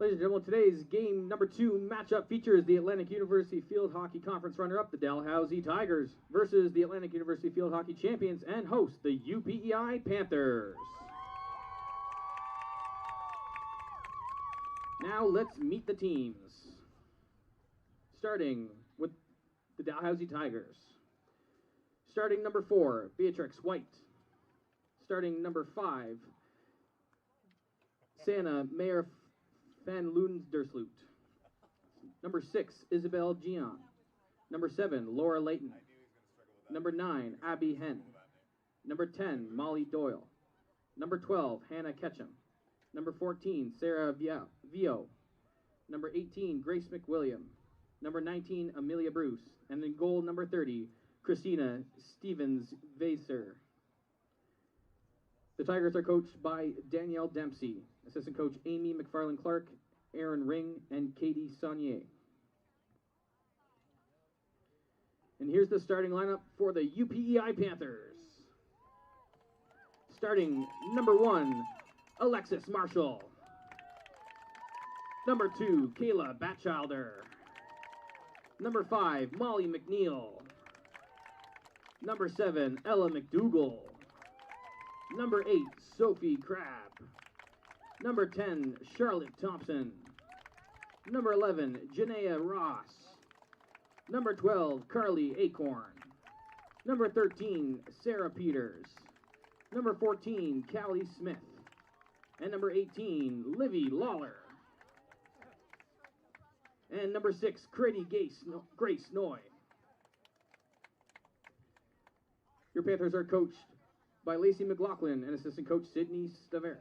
Ladies and gentlemen, today's game number 2 matchup features the Atlantic University Field Hockey Conference runner-up, the Dalhousie Tigers, versus the Atlantic University Field Hockey champions and host, the UPEI Panthers. Now let's meet the teams. Starting with the Dalhousie Tigers. Starting number 4, Beatrix White. Starting number 5, Santa Mayer Van Loondersloot. Number 6, Isabel Gian. Number 7, Laura Layton. Number 9, Abby Henn. Number 10, Molly Doyle. Number 12, Hannah Ketchum. Number 14, Sarah Vio. Number 18, Grace McWilliam. Number 19, Amelia Bruce. And in goal, number 30, Christina Stevens-Vaser. The Tigers are coached by Danielle Dempsey, assistant coach Amy McFarland-Clark, Aaron Ring, and Katie Saunier. And here's the starting lineup for the UPEI Panthers. Starting number 1, Alexis Marshall. Number 2, Kayla Batchelder. Number 5, Molly McNeil. Number 7, Ella McDougall. Number 8, Sophie Crabb. Number 10, Charlotte Thompson. Number 11, Janaea Ross. Number 12, Carly Acorn. Number 13, Sarah Peters. Number 14, Callie Smith. And number 18, Livy Lawler. And number 6, Grace Noy. Your Panthers are coached by Lacey McLaughlin and assistant coach Sydney Stavert.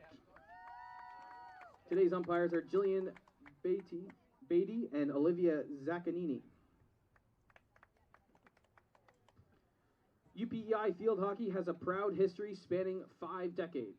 Today's umpires are Jillian Beatty and Olivia Zaccanini. UPEI field hockey has a proud history spanning 5 decades.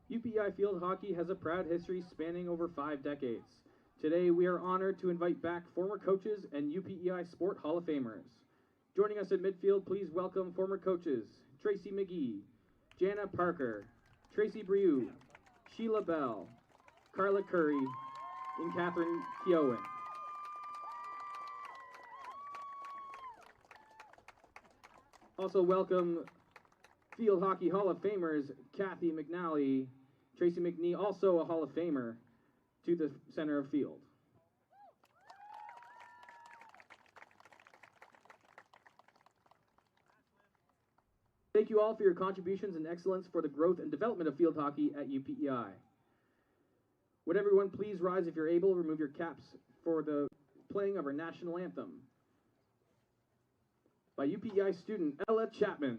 UPEI field hockey has a proud history spanning over 5 decades. Today, we are honored to invite back former coaches and UPEI Sport Hall of Famers. Joining us at midfield, please welcome former coaches Tracy McGee, Jana Parker, Tracy Brieux, Sheila Bell, Carla Curry, and Catherine Keowen. Also welcome Field Hockey Hall of Famers Kathy McNally, Tracy McNee, also a Hall of Famer, to the center of field. Thank you all for your contributions and excellence for the growth and development of field hockey at UPEI. Would everyone please rise if you're able, remove your caps for the playing of our national anthem by UPEI student Ella Chapman.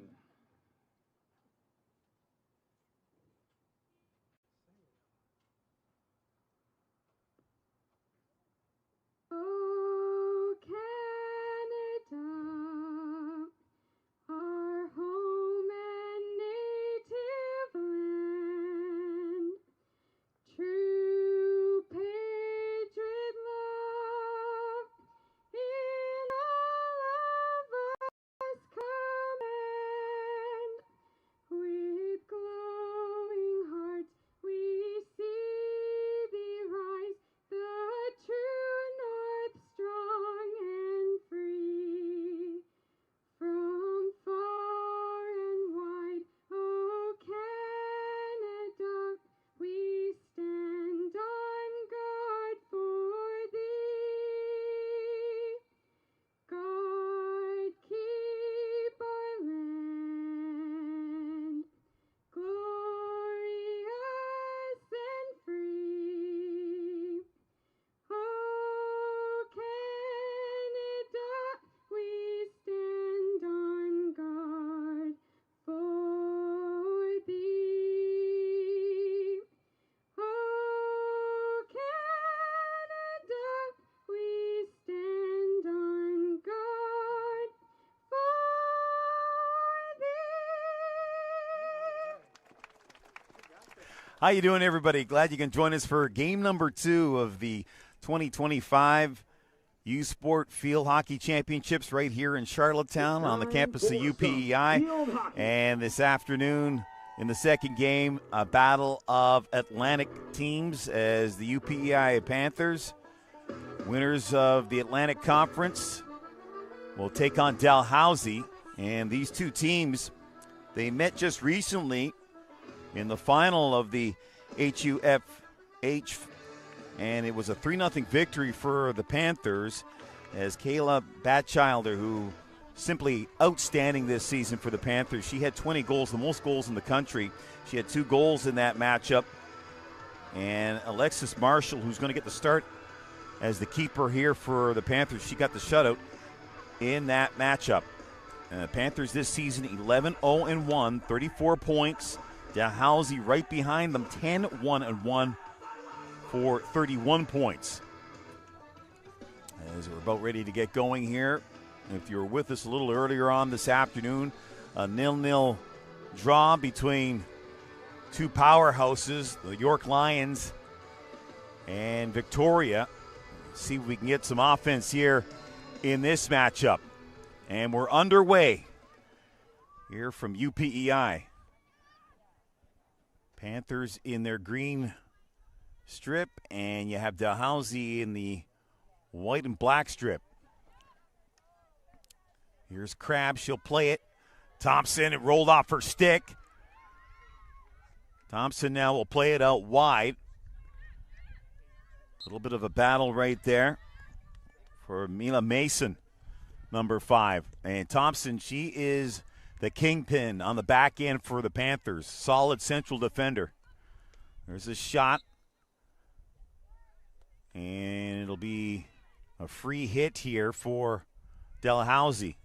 Oh, Canada, our home and native land, true patriot love in all of us command. How you doing, everybody? Glad you can join us for game number 2 of the 2025 U Sport Field Hockey Championships right here in Charlottetown on the campus of UPEI. And this afternoon in the second game, a battle of Atlantic teams as the UPEI Panthers, winners of the Atlantic Conference, will take on Dalhousie. And these two teams, they met just recently in the final of the HUFH, and it was a 3-0 victory for the Panthers as Kayla Batchilder, who simply outstanding this season for the Panthers. She had 20 goals, the most goals in the country. She had 2 goals in that matchup. And Alexis Marshall, who's going to get the start as the keeper here for the Panthers, she got the shutout in that matchup. Panthers this season 11-0-1, 34 points. Dalhousie right behind them, 10-1-1 for 31 points. As we're about ready to get going here, if you were with us a little earlier on this afternoon, a 0-0 draw between two powerhouses, the York Lions and Victoria. See if we can get some offense here in this matchup. And we're underway here from UPEI. Panthers in their green strip, and you have Dalhousie in the white and black strip. Here's Crabbe. She'll play it. Thompson, it rolled off her stick. Thompson now will play it out wide. A little bit of a battle right there for Mila Mason, number 5. And Thompson, she is the kingpin on the back end for the Panthers. Solid central defender. There's a shot. And it'll be a free hit here for Dalhousie.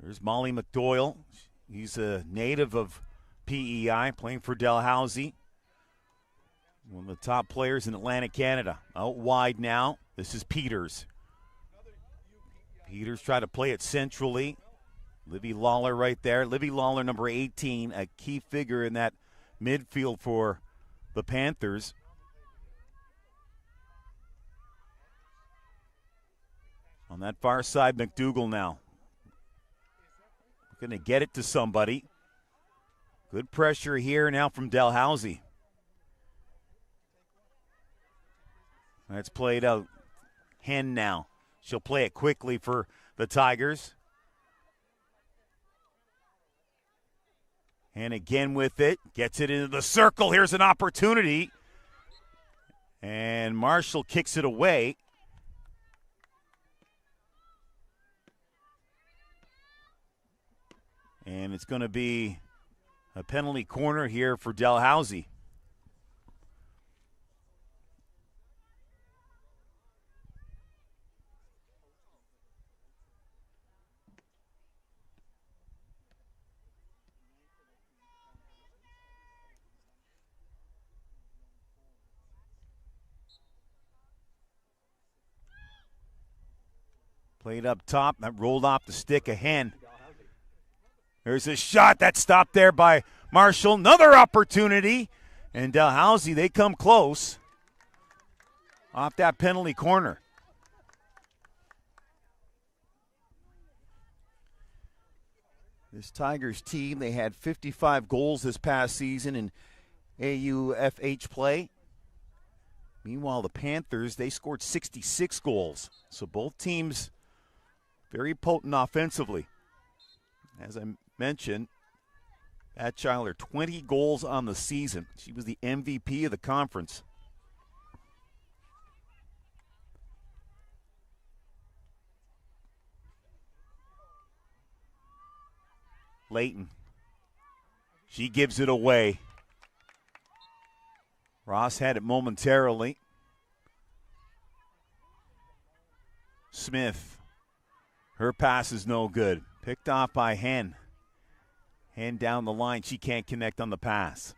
There's Molly McDoyle. He's a native of PEI, playing for Dalhousie. One of the top players in Atlantic Canada. Out wide now. This is Peters. Peters try to play it centrally. Livy Lawler right there. Livy Lawler, number 18, a key figure in that midfield for the Panthers. On that far side, McDougall now. Going to get it to somebody. Good pressure here now from Dalhousie. That's played out. Hen now. She'll play it quickly for the Tigers. And again with it. Gets it into the circle. Here's an opportunity. And Marshall kicks it away. And it's going to be a penalty corner here for Dalhousie. Played up top. That rolled off the stick of Hen. There's a shot that stopped there by Marshall. Another opportunity. And Dalhousie, they come close off that penalty corner. This Tigers team, they had 55 goals this past season in AUFH play. Meanwhile, the Panthers, they scored 66 goals. So both teams very potent offensively. As I mentioned, Batchilder, 20 goals on the season. She was the MVP of the conference. Layton. She gives it away. Ross had it momentarily. Smith. Her pass is no good. Picked off by Hen. Hen down the line. She can't connect on the pass.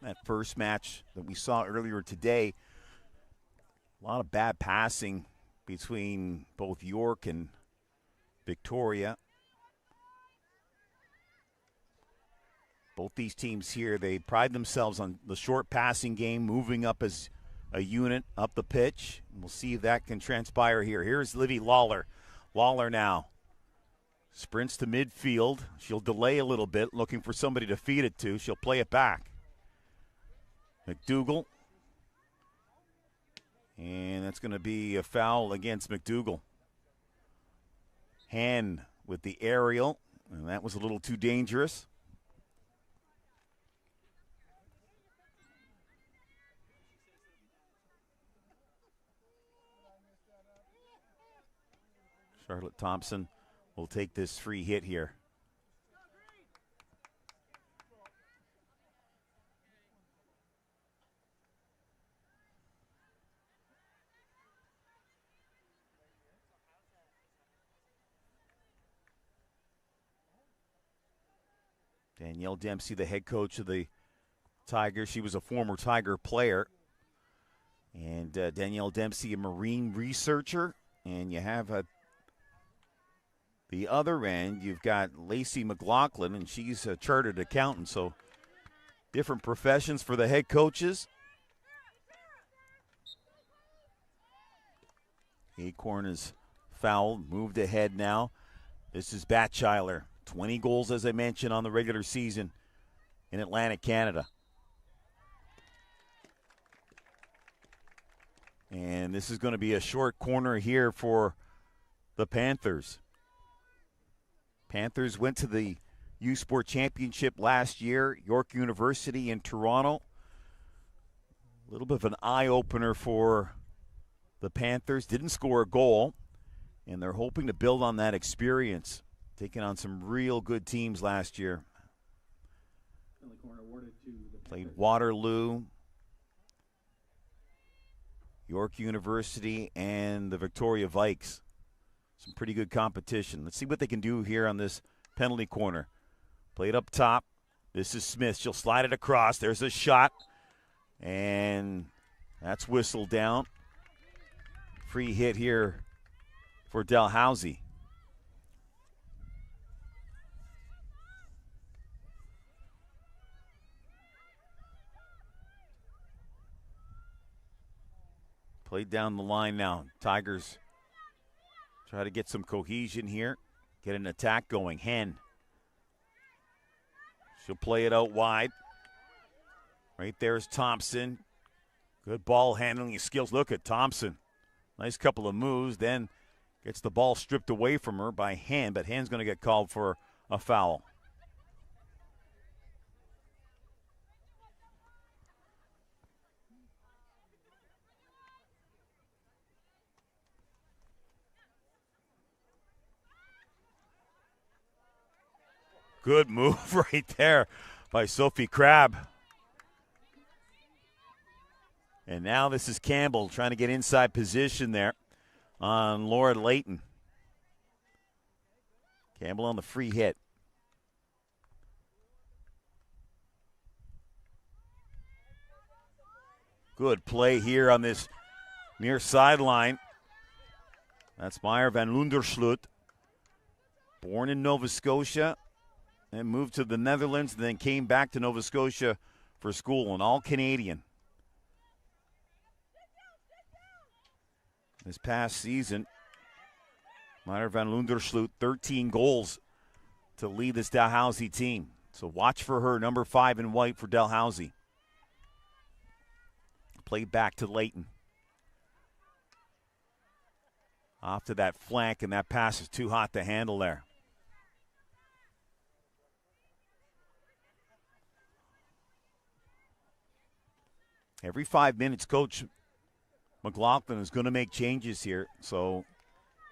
That first match that we saw earlier today, a lot of bad passing between both York and Victoria. Both these teams here, they pride themselves on the short passing game, moving up as a unit up the pitch. We'll see if that can transpire here. Here's Livy Lawler. Lawler now sprints to midfield. She'll delay a little bit, looking for somebody to feed it to. She'll play it back. McDougall. And that's going to be a foul against McDougall. Hand with the aerial, and that was a little too dangerous. Charlotte Thompson will take this free hit here. Danielle Dempsey, the head coach of the Tigers. She was a former Tiger player. And Danielle Dempsey, a marine researcher. And you have the other end, you've got Lacey McLaughlin, and she's a chartered accountant. So different professions for the head coaches. Acorn is fouled, moved ahead now. This is Batcheiler. 20 goals, as I mentioned, on the regular season in Atlantic Canada. And this is going to be a short corner here for the Panthers. Panthers went to the U Sport Championship last year, York University in Toronto. A little bit of an eye-opener for the Panthers. Didn't score a goal, and they're hoping to build on that experience, taking on some real good teams last year. Played Waterloo, York University, and the Victoria Vikes. Some pretty good competition. Let's see what they can do here on this penalty corner. Played up top. This is Smith. She'll slide it across. There's a shot. And that's whistled down. Free hit here for Dalhousie. Played down the line now. Tigers try to get some cohesion here. Get an attack going. Hen. She'll play it out wide. Right there is Thompson. Good ball handling skills. Look at Thompson. Nice couple of moves. Then gets the ball stripped away from her by Hen, but Hen's going to get called for a foul. Good move right there by Sophie Crabb. And now this is Campbell trying to get inside position there on Laura Layton. Campbell on the free hit. Good play here on this near sideline. That's Meyer van Lundersloot. Born in Nova Scotia and moved to the Netherlands, and then came back to Nova Scotia for school, an all-Canadian. This past season, Meyer van Lundersloot, 13 goals to lead this Dalhousie team. So watch for her, number 5 in white for Dalhousie. Played back to Layton. Off to that flank, and that pass is too hot to handle there. Every 5 minutes, Coach McLaughlin is going to make changes here. So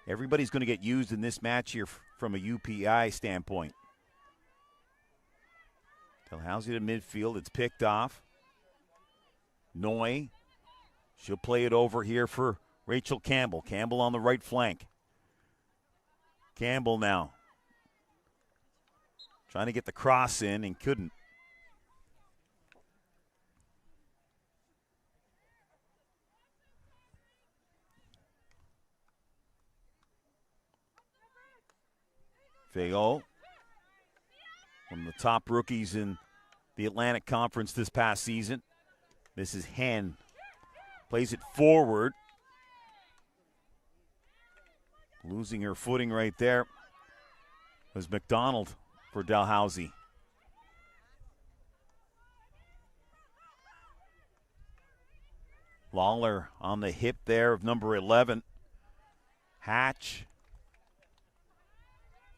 everybody's going to get used in this match here from a UPI standpoint. Dalhousie to midfield. It's picked off. Noy. She'll play it over here for Rachel Campbell. Campbell on the right flank. Campbell now. Trying to get the cross in and couldn't. Feo, one of the top rookies in the Atlantic Conference this past season. This is Hen. Plays it forward. Losing her footing right there was McDonald for Dalhousie. Lawler on the hip there of number 11. Hatch.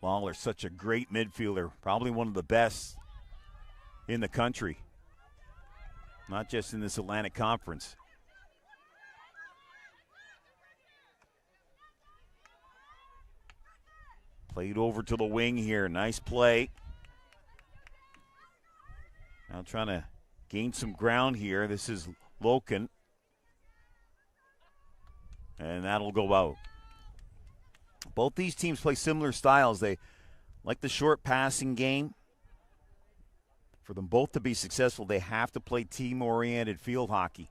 Lawler, such a great midfielder, probably one of the best in the country, not just in this Atlantic Conference. Played over to the wing here. Nice play. Now trying to gain some ground here. This is Loken. And that'll go out. Both these teams play similar styles. They like the short passing game. For them both to be successful, they have to play team-oriented field hockey.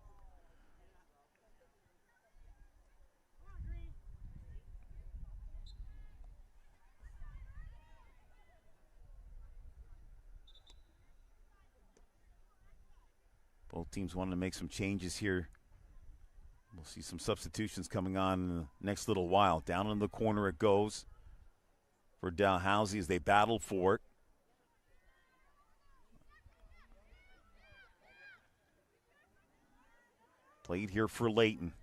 Both teams wanting to make some changes here. We'll see some substitutions coming on in the next little while. Down in the corner it goes for Dalhousie as they battle for it. Played here for Layton.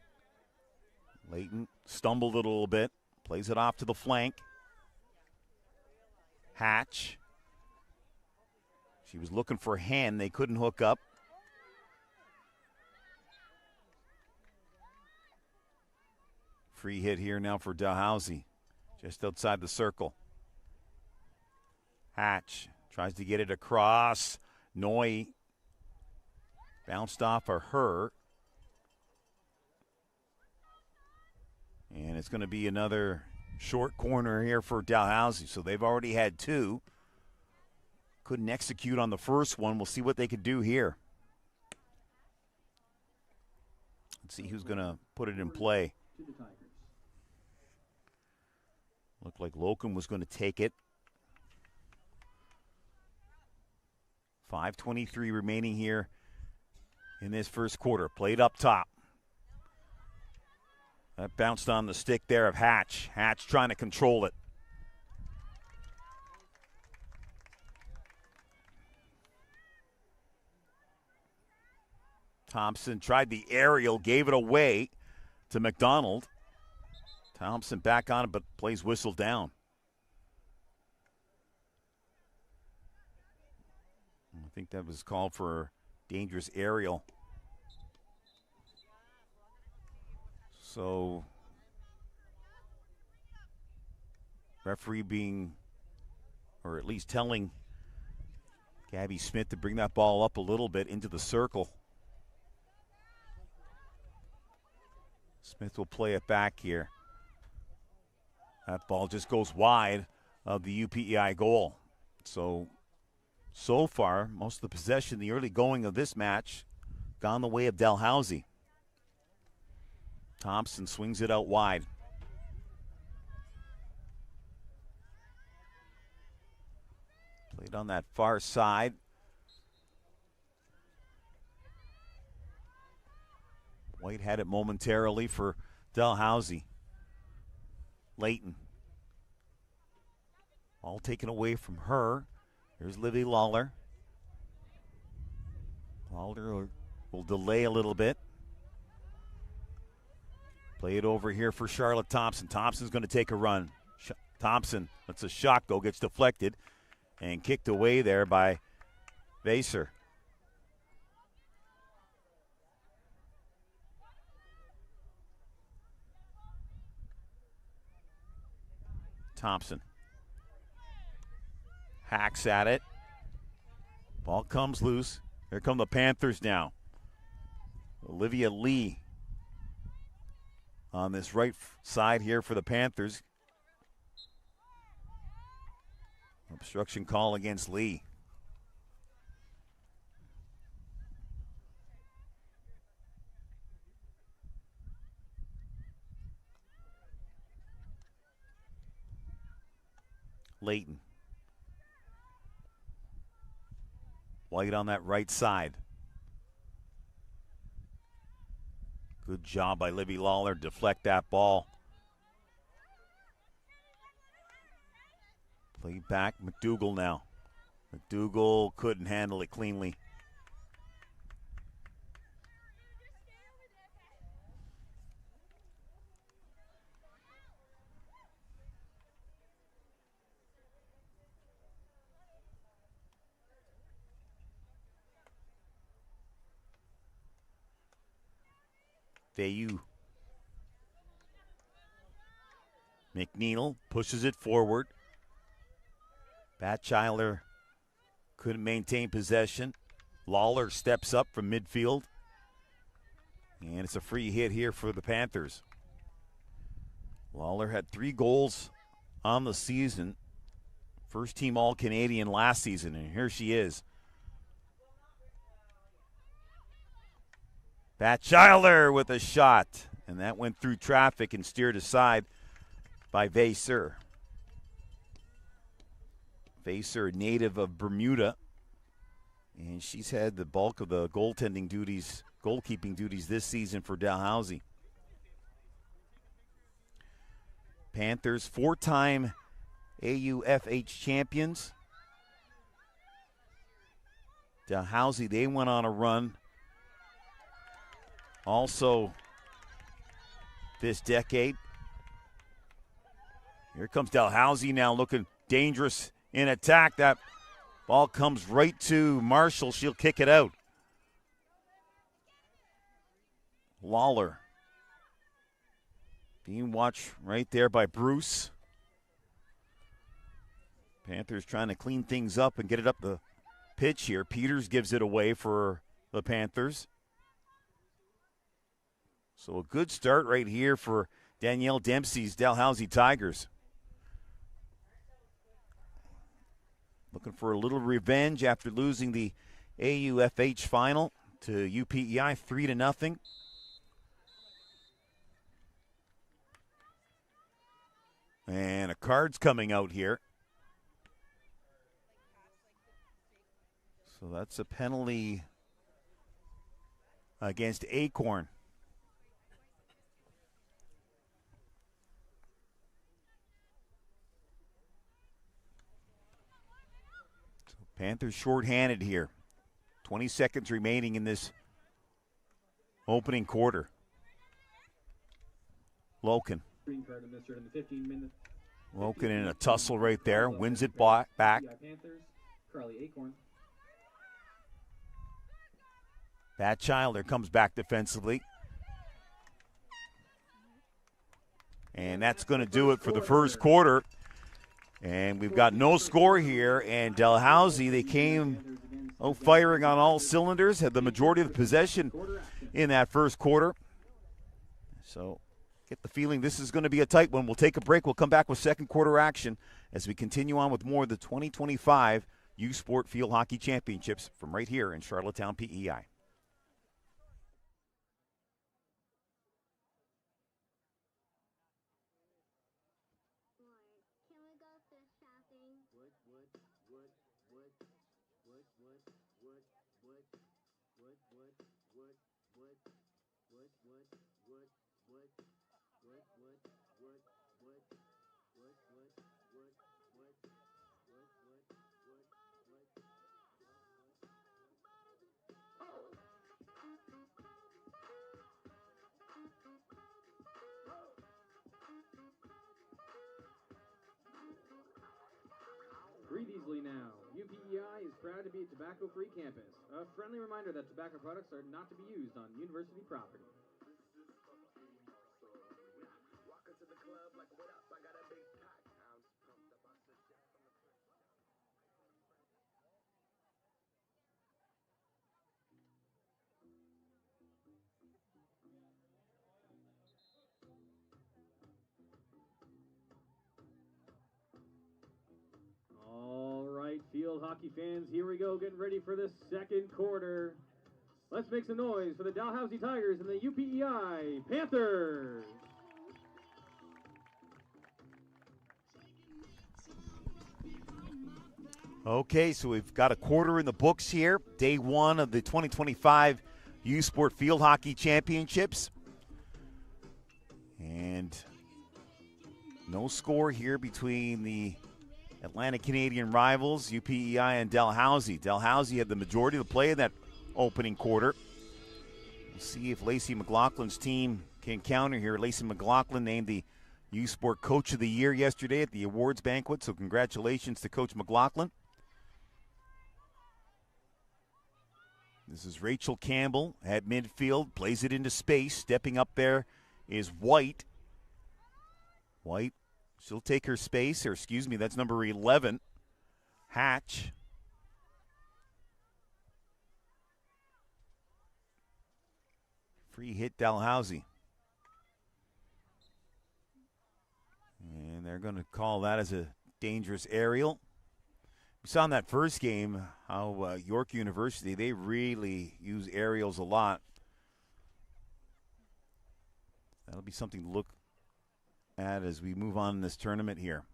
Layton stumbled a little bit. Plays it off to the flank. Hatch. She was looking for Hen. They couldn't hook up. Free hit here now for Dalhousie, just outside the circle. Hatch tries to get it across. Noy bounced off of her. And it's going to be another short corner here for Dalhousie. So they've already had two. Couldn't execute on the first one. We'll see what they could do here. Let's see who's going to put it in play. Looked like Locum was going to take it. 5:23 remaining here in this first quarter. Played up top. That bounced on the stick there of Hatch. Hatch trying to control it. Thompson tried the aerial, gave it away to McDonald. Thompson back on it, but plays whistle down. I think that was called for dangerous aerial. So, referee being, or at least telling Gabby Smith to bring that ball up a little bit into the circle. Smith will play it back here. That ball just goes wide of the UPEI goal. So far, most of the possession, the early going of this match, gone the way of Dalhousie. Thompson swings it out wide. Played on that far side. White had it momentarily for Dalhousie. Layton. All taken away from her. Here's Livy Lawler. Lawler will delay a little bit. Play it over here for Charlotte Thompson. Thompson's going to take a run. Thompson lets a shot go, gets deflected, and kicked away there by Vaser. Thompson hacks at it. Ball comes loose. Here come the Panthers now. Olivia Lee on this right side here for the Panthers. Obstruction call against Lee. Layton. White on that right side. Good job by Libby Lawler to deflect that ball. Play back, McDougall now. McDougall couldn't handle it cleanly. Fayu. McNeil pushes it forward. Batcheiler couldn't maintain possession. Lawler steps up from midfield. And it's a free hit here for the Panthers. Lawler had 3 goals on the season. First team All-Canadian last season, and here she is. Batcheiler with a shot. And that went through traffic and steered aside by Vasseur. Vasseur, native of Bermuda, and she's had the bulk of the goalkeeping duties this season for Dalhousie. Panthers, 4-time AUFH champions. Dalhousie, they went on a run also this decade. Here comes Dalhousie now looking dangerous in attack. That ball comes right to Marshall. She'll kick it out. Lawler being watched right there by Bruce. Panthers trying to clean things up and get it up the pitch here. Peters gives it away for the Panthers. So a good start right here for Danielle Dempsey's Dalhousie Tigers. Looking for a little revenge after losing the AUFH final to UPEI 3-0. And a card's coming out here. So that's a penalty against Acorn. Panthers shorthanded here. 20 seconds remaining in this opening quarter. Loken. Loken in a tussle right there. Wins it back. Batcheiler comes back defensively. And that's going to do it for the first quarter. And we've got no score here, and Dalhousie, they came firing on all cylinders, had the majority of the possession in that first quarter. So get the feeling this is going to be a tight one. We'll take a break. We'll come back with second quarter action as we continue on with more of the 2025 U Sport Field Hockey Championships from right here in Charlottetown, PEI. Breathe easily now. UPEI is proud to be a tobacco-free campus. A friendly reminder that tobacco products are not to be used on university property. Field hockey fans, here we go, getting ready for the second quarter. Let's make some noise for the Dalhousie Tigers and the UPEI Panthers. Okay, so we've got a quarter in the books here. Day one of the 2025 U Sport Field Hockey Championships. And no score here between the Atlantic Canadian rivals, UPEI and Dalhousie. Dalhousie had the majority of the play in that opening quarter. We'll see if Lacey McLaughlin's team can counter here. Lacey McLaughlin named the U Sport Coach of the Year yesterday at the awards banquet, so congratulations to Coach McLaughlin. This is Rachel Campbell at midfield, plays it into space. Stepping up there is White. White, she'll take her space, or excuse me, that's number 11, Hatch. Free hit Dalhousie. And they're going to call that as a dangerous aerial. We saw in that first game how York University, they really use aerials a lot. That'll be something to look at as we move on in this tournament here.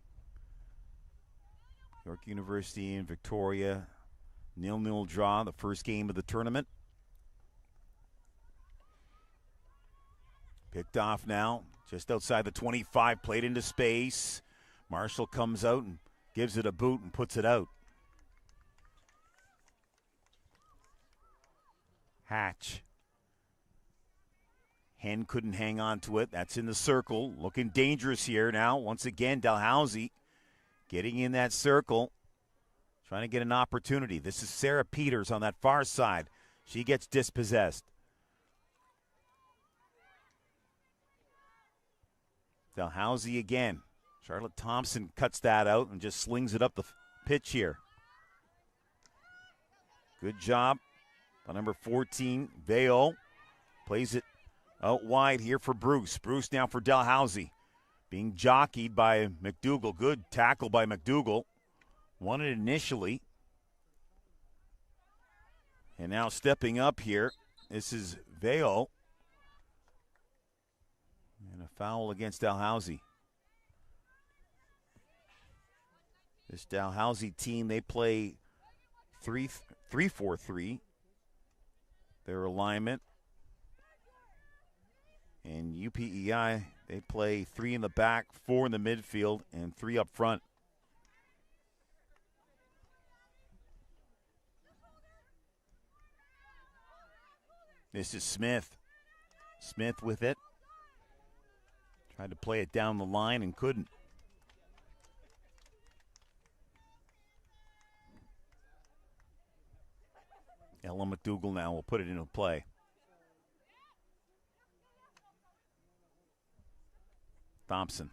York University and Victoria, 0-0 draw, the first game of the tournament. Picked off now, just outside the 25, played into space. Marshall comes out and gives it a boot and puts it out. Hatch. Hen couldn't hang on to it. That's in the circle. Looking dangerous here now. Once again, Dalhousie getting in that circle. Trying to get an opportunity. This is Sarah Peters on that far side. She gets dispossessed. Dalhousie again. Charlotte Thompson cuts that out and just slings it up the pitch here. Good job by number 14, Veo. Plays it out wide here for Bruce. Bruce now for Dalhousie. Being jockeyed by McDougall. Good tackle by McDougall. Won it initially. And now stepping up here, this is Veo. And a foul against Dalhousie. This Dalhousie team, they play 3-4-3. Their alignment. And UPEI, they play 3 in the back, 4 in the midfield, and 3 up front. This is Smith. Smith with it. Tried to play it down the line and couldn't. Ella McDougall now will put it into play. Thompson.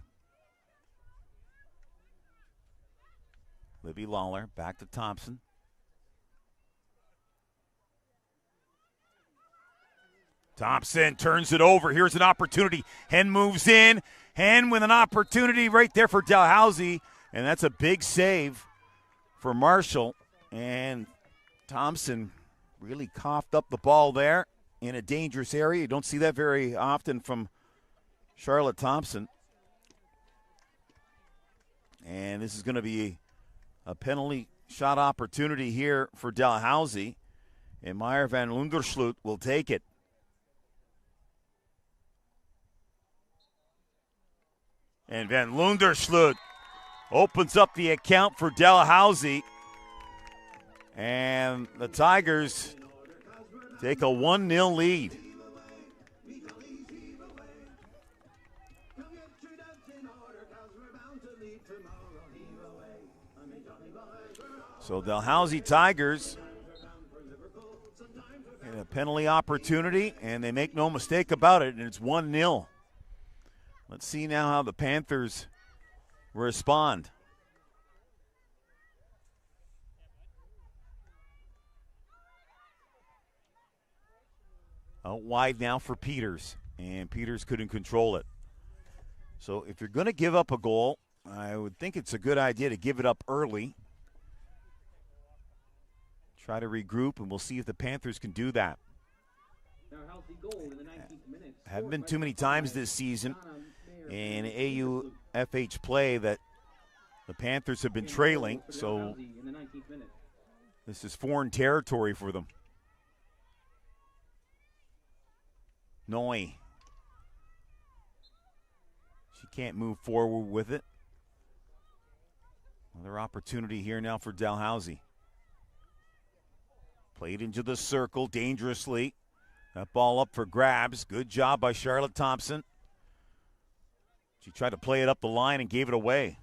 Libby Lawler back to Thompson. Thompson turns it over. Here's an opportunity. Hen moves in. Hen with an opportunity right there for Dalhousie. And that's a big save for Marshall. And Thompson really coughed up the ball there in a dangerous area. You don't see that very often from Charlotte Thompson. And this is going to be a penalty shot opportunity here for Dalhousie. And Meyer van Lundersloot will take it. And Van Lundersloot opens up the account for Dalhousie. And the Tigers take a 1-0 lead. So Dalhousie Tigers get a penalty opportunity, and they make no mistake about it, and it's 1-0. Let's see now how the Panthers respond. Out wide now for Peters, and Peters couldn't control it. So if you're going to give up a goal, I would think it's a good idea to give it up early. Try to regroup, and we'll see if the Panthers can do that. Haven't been too many times this season in AUFH play that The Panthers have been trailing, so In the 19th minute. this is foreign territory for them. Noy. She can't move forward with it. Another opportunity here now for Dalhousie. Played into the circle dangerously. That ball up for grabs. Good job by Charlotte Thompson. She tried to play it up the line and gave it away.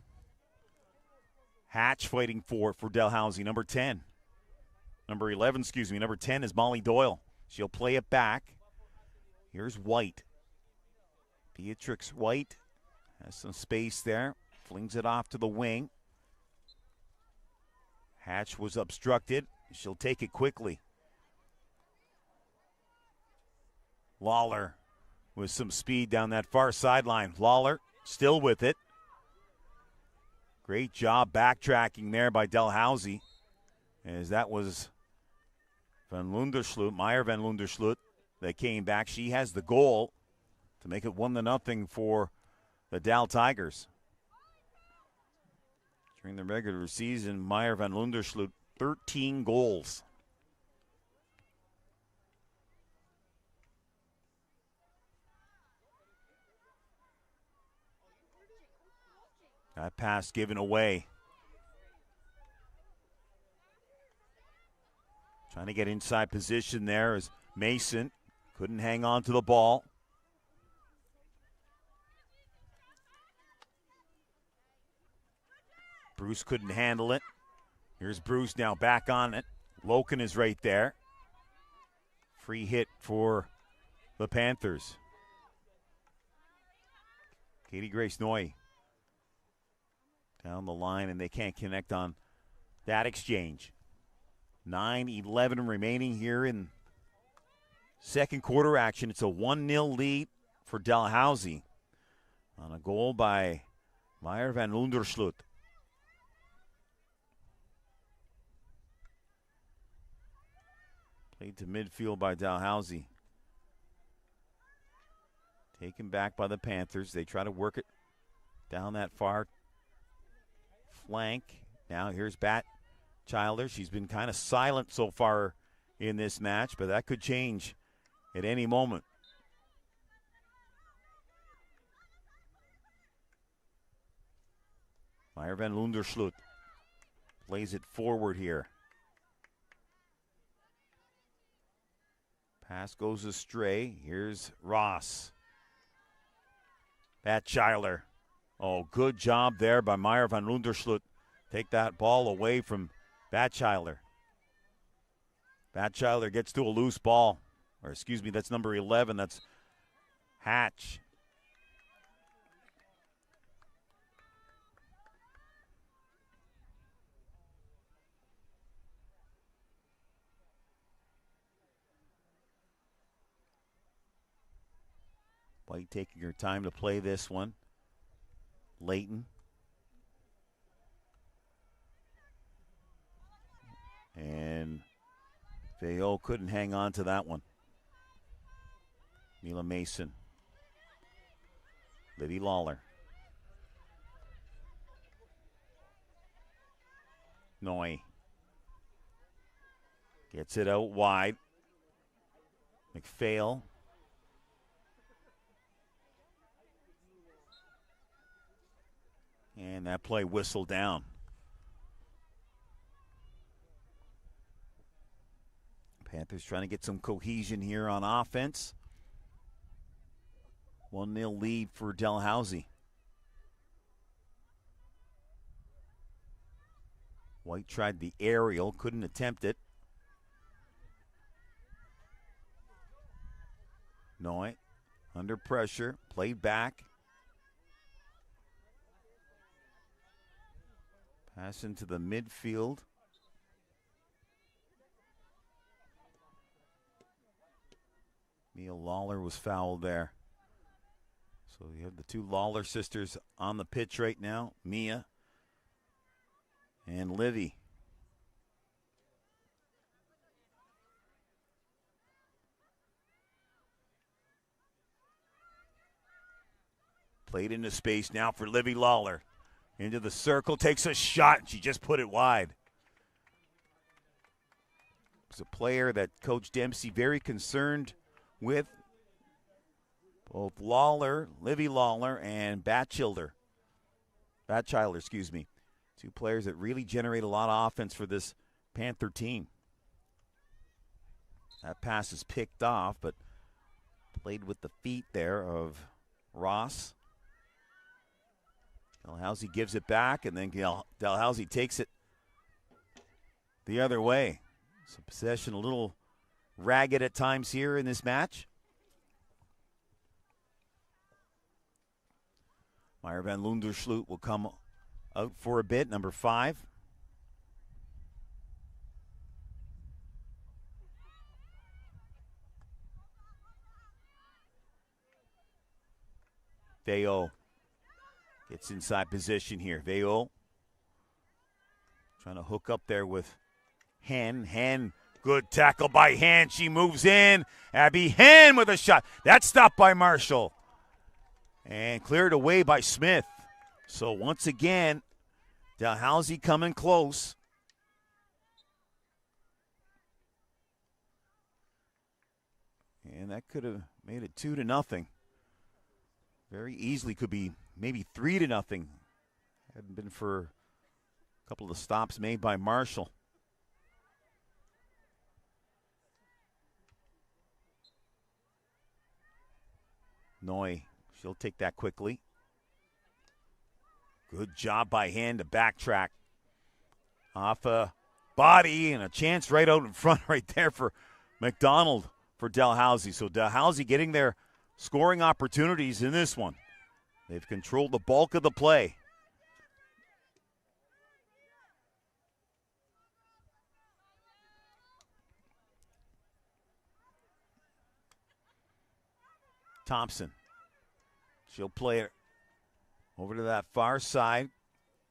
Hatch fighting for Dalhousie, number 10. Number 11, number 10 is Molly Doyle. She'll play it back. Here's White. Beatrix White has some space there. Flings it off to the wing. Hatch was obstructed. She'll take it quickly. Lawler with some speed down that far sideline. Lawler still with it. Great job backtracking there by Dalhousie, as that was Meyer Van Lundersloot that came back. She has the goal to make it 1-0 for the Dal Tigers. During the regular season, Meyer Van Lundersloot, 13 goals. That pass given away. Trying to get inside position there as Mason couldn't hang on to the ball. Bruce couldn't handle it. Here's Bruce now back on it. Loken is right there. Free hit for the Panthers. Katie Grace Noy down the line, and they can't connect on that exchange. 9:11 remaining here in second quarter action. It's a 1-0 lead for Dalhousie on a goal by Meyer Van Lundersloot. Played to midfield by Dalhousie. Taken back by the Panthers. They try to work it down that far flank. Now here's Batchelder. She's been kind of silent so far in this match, but that could change at any moment. Meyer Van Lundersloot plays it forward here. Pass goes astray. Here's Ross. Batchelder. Oh, good job there by Meyer Van Lundersloot. Take that ball away from Batchelder. Batchelder gets to a loose ball. Or excuse me, that's number 11. That's Hatch. White taking her time to play this one. Layton. And Veillot couldn't hang on to that one. Mila Mason. Liddy Lawler. Noy. Gets it out wide. McPhail. And that play whistled down. Panthers trying to get some cohesion here on offense. 1-0 lead for Dalhousie. White tried the aerial, couldn't attempt it. Noy under pressure, played back. Pass into the midfield. Mia Lawler was fouled there. So you have the two Lawler sisters on the pitch right now, Mia and Livy. Played into space now for Livy Lawler. Into the circle, takes a shot, and she just put it wide. It's a player that Coach Dempsey very concerned with. Both Livy Lawler, and Batchilder, excuse me. Two players that really generate a lot of offense for this Panther team. That pass is picked off, but played with the feet there of Ross. Dalhousie gives it back, and then Dalhousie takes it the other way. So possession a little ragged at times here in this match. Meyer van Lundersloot will come out for a bit, number 5. Veo gets inside position here. Veo trying to hook up there with Hen. Hen, good tackle by Hen. She moves in. Abby Hen with a shot. That's stopped by Marshall. And cleared away by Smith. So once again, Dalhousie coming close. And that could have made it 2-0. Very easily could be maybe 3-0. Hadn't been for a couple of stops made by Marshall. Noy, she'll take that quickly. Good job by Hen to backtrack. Off a body and a chance right out in front right there for McDonald for Dalhousie. So Dalhousie getting their scoring opportunities in this one. They've controlled the bulk of the play. Thompson. She'll play it over to that far side.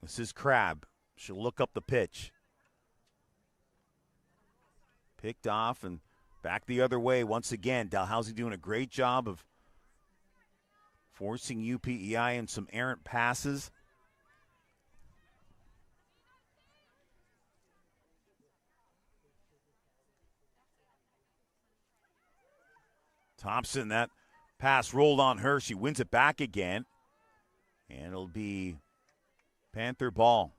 This is Crabb. She'll look up the pitch. Picked off and back the other way once again. Dalhousie doing a great job of forcing UPEI in some errant passes. Thompson, that pass rolled on her. She wins it back again. And it'll be Panther ball.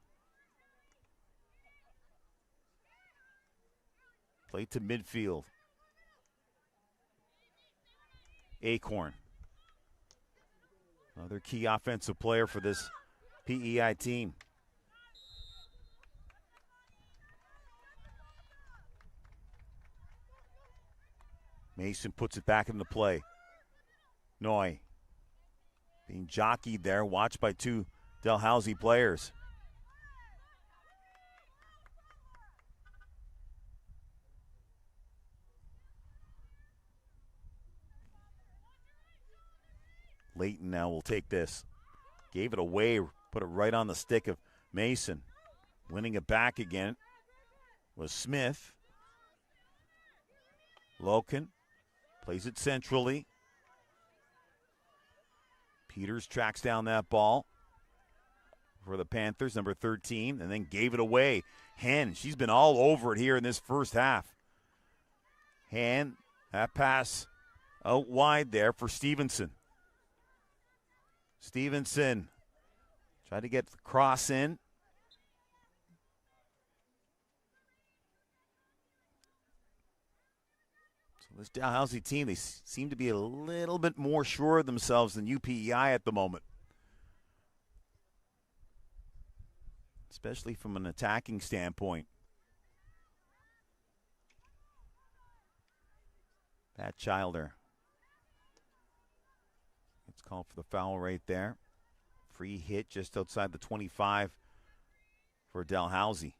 Play to midfield. Acorn. Another key offensive player for this PEI team. Mason puts it back into play. Noy being jockeyed there, watched by 2 Dalhousie players. Leighton now will take this. Gave it away, put it right on the stick of Mason. Winning it back again was Smith. Loken plays it centrally. Peters tracks down that ball for the Panthers, number 13, and then gave it away. Hen, she's been all over it here in this first half. Hen, that pass out wide there for Stevenson. Stevenson tried to get the cross in. This Dalhousie team, they seem to be a little bit more sure of themselves than UPEI at the moment. Especially from an attacking standpoint. Pat Childer. It's called for the foul right there. Free hit just outside the 25 for Dalhousie.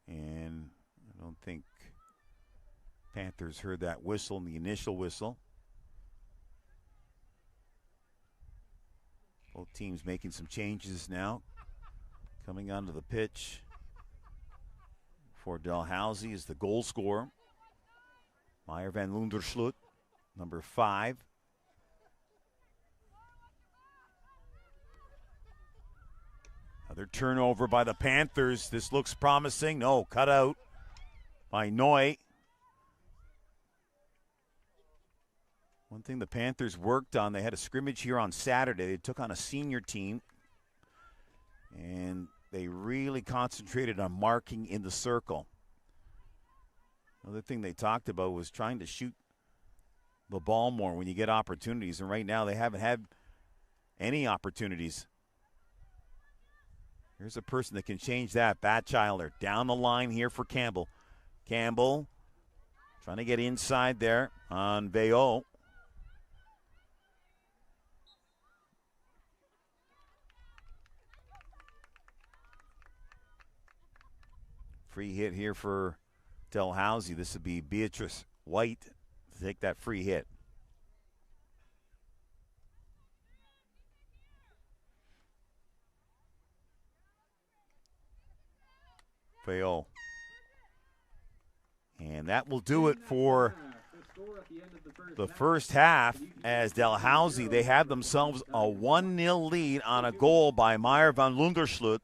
And I don't think Panthers heard that whistle in the initial whistle. Both teams making some changes now. Coming onto the pitch for Dalhousie is the goal scorer, Meyer van Lundersloot, number 5. Another turnover by the Panthers. This looks promising. No, cut out by Noy. One thing the Panthers worked on, they had a scrimmage here on Saturday. They took on a senior team, and they really concentrated on marking in the circle. Another thing they talked about was trying to shoot the ball more when you get opportunities, and right now they haven't had any opportunities. Here's a person that can change that. Batchilder down the line here for Campbell. Campbell trying to get inside there on Veo. Free hit here for Dalhousie. This would be Beatrice White to take that free hit. Veo. And that will do it for the first half, as Dalhousie, they have themselves a 1-0 lead on a goal by Meyer van Lundersloot.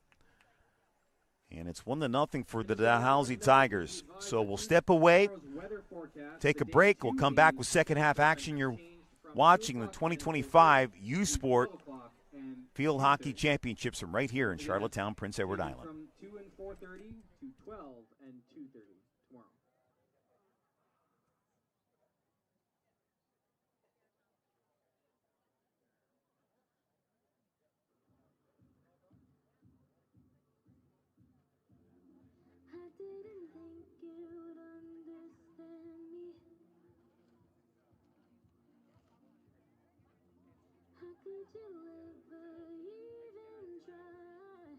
And it's 1-0 for the Dalhousie Tigers. So we'll step away, take a break. We'll come back with second half action. You're watching the 2025 U Sport Field Hockey Championships from right here in Charlottetown, Prince Edward Island. From 2 and 4:30 to 12 and 2:30 tomorrow. I didn't think you'd understand me. How could you ever even try?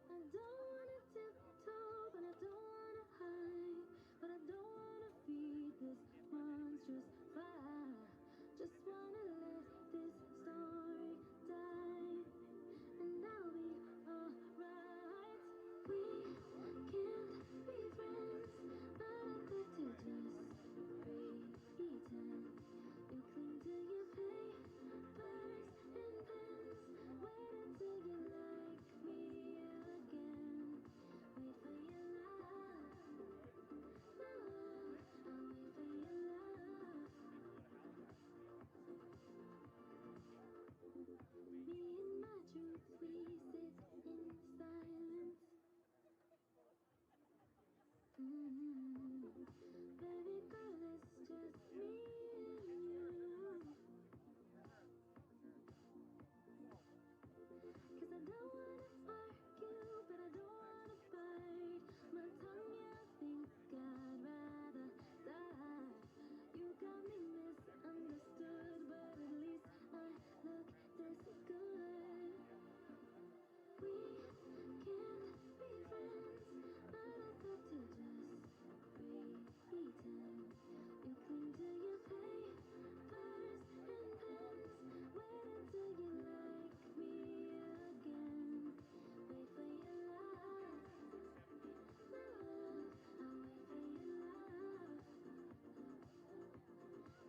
I don't wanna tiptoe, but I don't wanna hide. But I don't wanna feed this monstrous fire. Just wanna let this story die, and I'll be alright. We can't be friends, but I could to just pretend. You cling to your papers and pens, wait until you like me again. Wait for your love, I'll wait for your love. Me and my truth, we sit in silence. Baby girl, it's just me and you. 'Cause I don't wanna argue, but I don't wanna bite my tongue. Yeah, I think I'd rather die. You got me misunderstood, but at least I look this good. We can't be friends, but I could to just pretend. You cling to your papers and pens, wait until you like me again. Wait for your love, I'll wait for your love.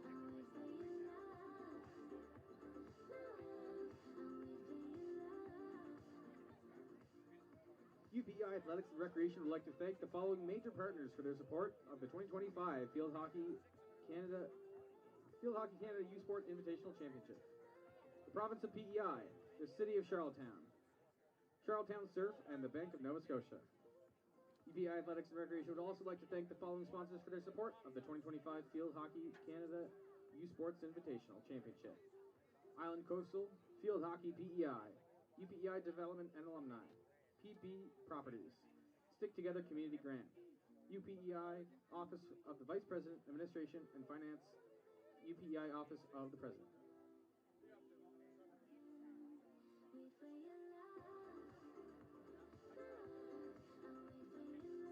I'll wait for your love, I'll wait for your love. UPEI Athletics and Recreation would like to thank the following major partners for their support of the 2025 Field Hockey Canada U Sport Invitational Championship. The province of PEI, the city of Charlottetown, Charlottetown Surf, and the Bank of Nova Scotia. UPEI Athletics and Recreation would also like to thank the following sponsors for their support of the 2025 Field Hockey Canada U Sports Invitational Championship. Island Coastal, Field Hockey PEI, UPEI Development and Alumni, PP Properties, Stick Together Community Grant, UPEI Office of the Vice President, Administration and Finance, UPEI Office of the President. Wait for your love, I'll wait for your love. I'll wait for your love, I'll wait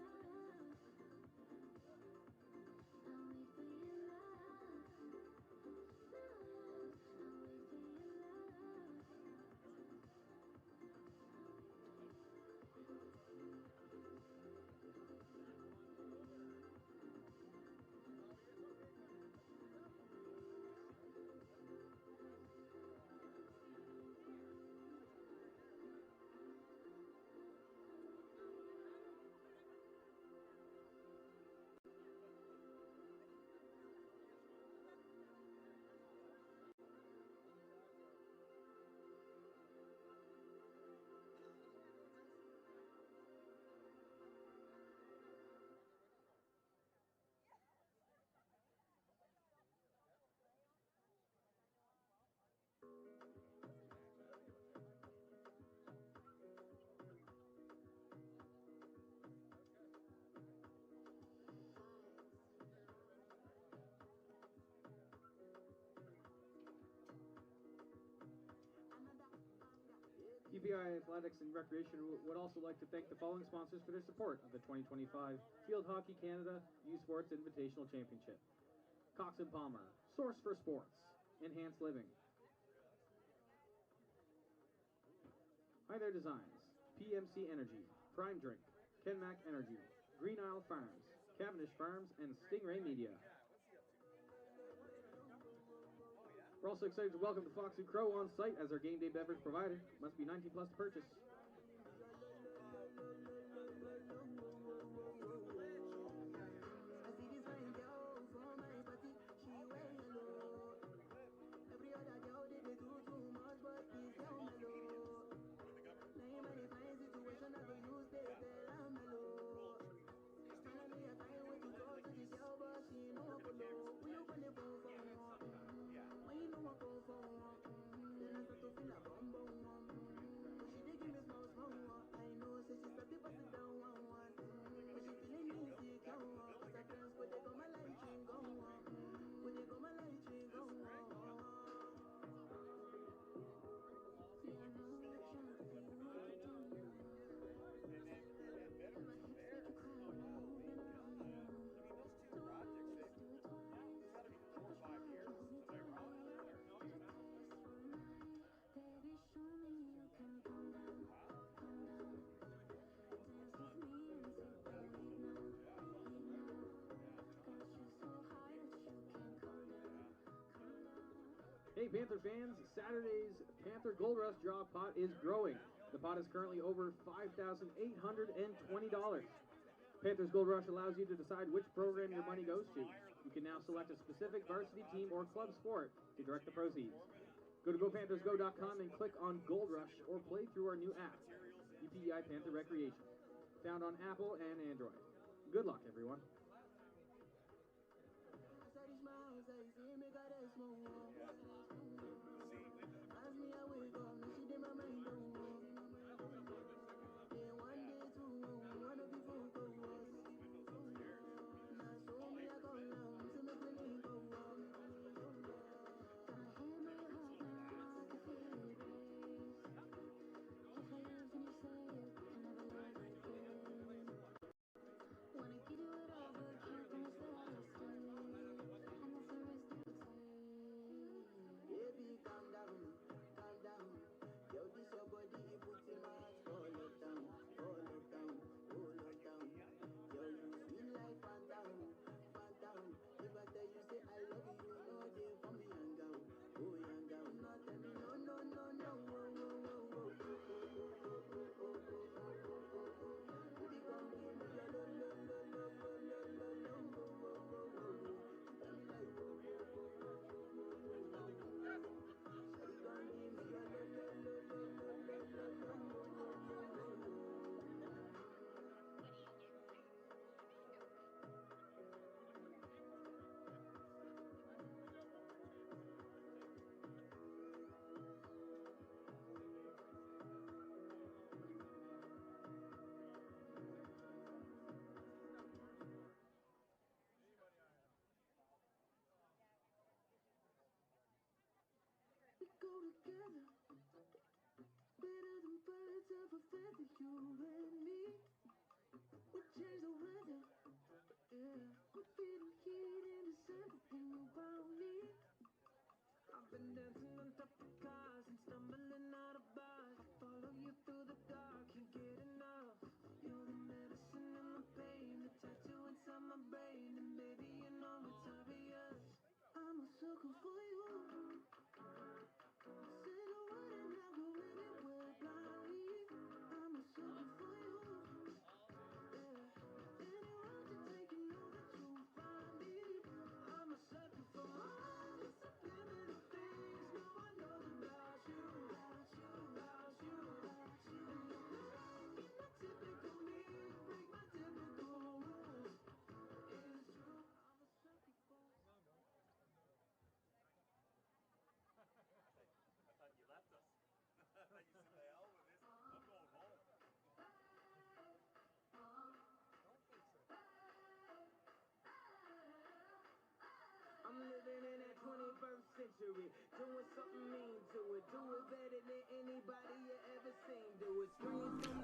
for your love. PEI Athletics and Recreation would also like to thank the following sponsors for their support of the 2025 Field Hockey Canada U Sports Invitational Championship. Cox and Palmer, Source for Sports, Enhanced Living, Hi There Designs, PMC Energy, Prime Drink, Kenmac Energy, Green Isle Farms, Cavendish Farms, and Stingray Media. We're also excited to welcome the Fox and Crow on site as our game day beverage provider. Must be 19 plus to purchase. Hey Panther fans, Saturday's Panther Gold Rush Draw pot is growing. The pot is currently over $5,820. Panthers Gold Rush allows you to decide which program your money goes to. You can now select a specific varsity team or club sport to direct the proceeds. Go to GoPanthersGo.com and click on Gold Rush or play through our new app, PEI Panther Recreation, found on Apple and Android. Good luck, everyone.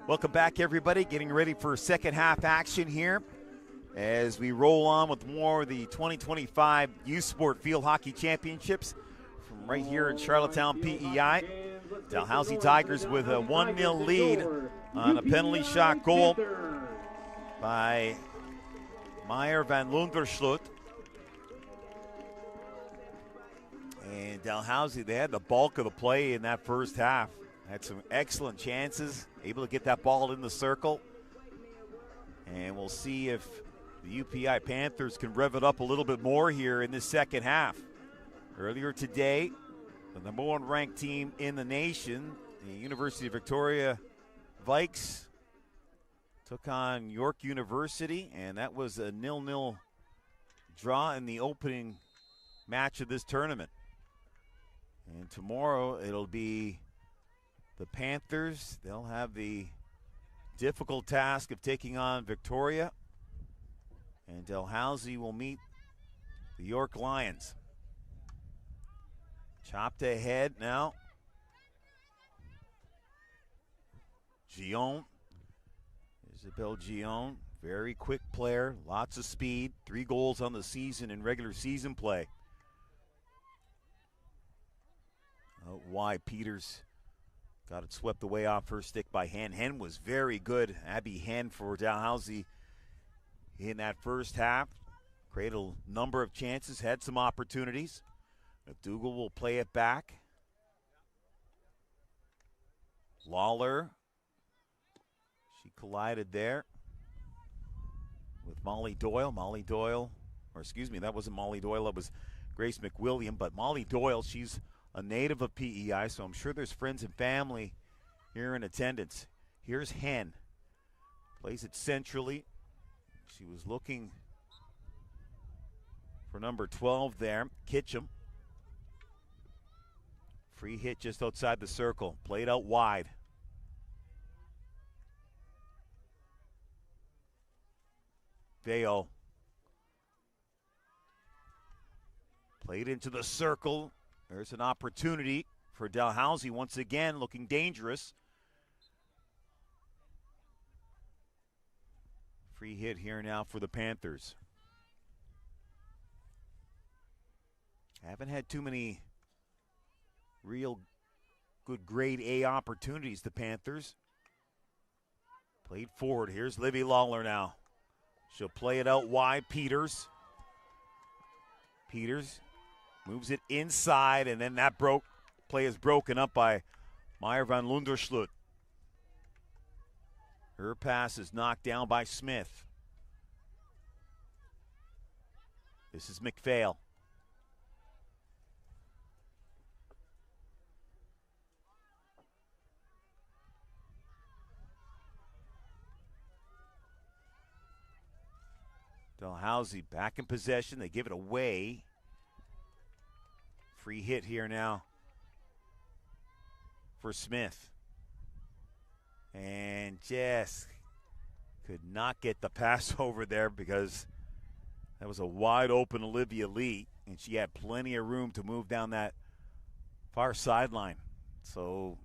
Welcome back, everybody. Getting ready for second half action here as we roll on with more of the 2025 Youth Sport Field Hockey Championships from right here in Charlottetown, PEI. Dalhousie Tigers with a 1-0 lead on a penalty shot goal by Meyer van Lunderschlut. And Dalhousie, they had the bulk of the play in that first half. Had some excellent chances, able to get that ball in the circle. And we'll see if the UPI Panthers can rev it up a little bit more here in this second half. Earlier today, the number one ranked team in the nation, the University of Victoria Vikes, took on York University, and that was a 0-0 draw in the opening match of this tournament. And tomorrow it'll be the Panthers. They'll have the difficult task of taking on Victoria. And Dalhousie will meet the York Lions. Chopped ahead now. Gion. Isabelle Gion. Very quick player. Lots of speed. 3 goals on the season in regular season play. Why Peters got it swept away off her stick by Hen. Hen was very good. Abby Hen for Dalhousie in that first half. Created a number of chances, had some opportunities. McDougall will play it back. Lawler. She collided there with Molly Doyle. That wasn't Molly Doyle, that was Grace McWilliam. But Molly Doyle, she's a native of PEI, so I'm sure there's friends and family here in attendance. Here's Hen. Plays it centrally. She was looking for number 12 there, Kitchum. Free hit just outside the circle. Played out wide. Veo. Played into the circle. There's an opportunity for Dalhousie once again, looking dangerous. Free hit here now for the Panthers. Haven't had too many real good grade A opportunities, the Panthers. Played forward. Here's Livy Lawler now. She'll play it out wide. Peters moves it inside, and then that play is broken up by Meyer van Lunderschlut. Her pass is knocked down by Smith. This is McPhail. Dalhousie back in possession. They give it away. Free hit here now for Smith. And just could not get the pass over there because that was a wide open Olivia Lee, and she had plenty of room to move down that far sideline. So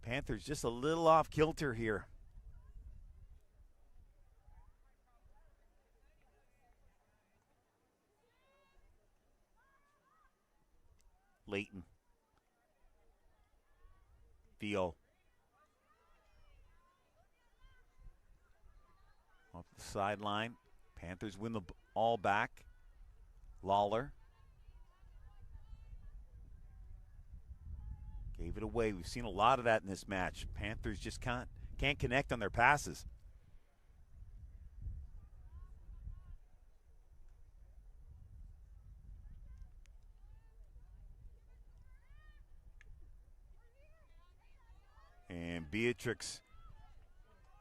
Panthers just a little off kilter here. Leighton. Theo. Off the sideline. Panthers win the all back. Lawler. Gave it away. We've seen a lot of that in this match. Panthers just can't connect on their passes. And Beatrix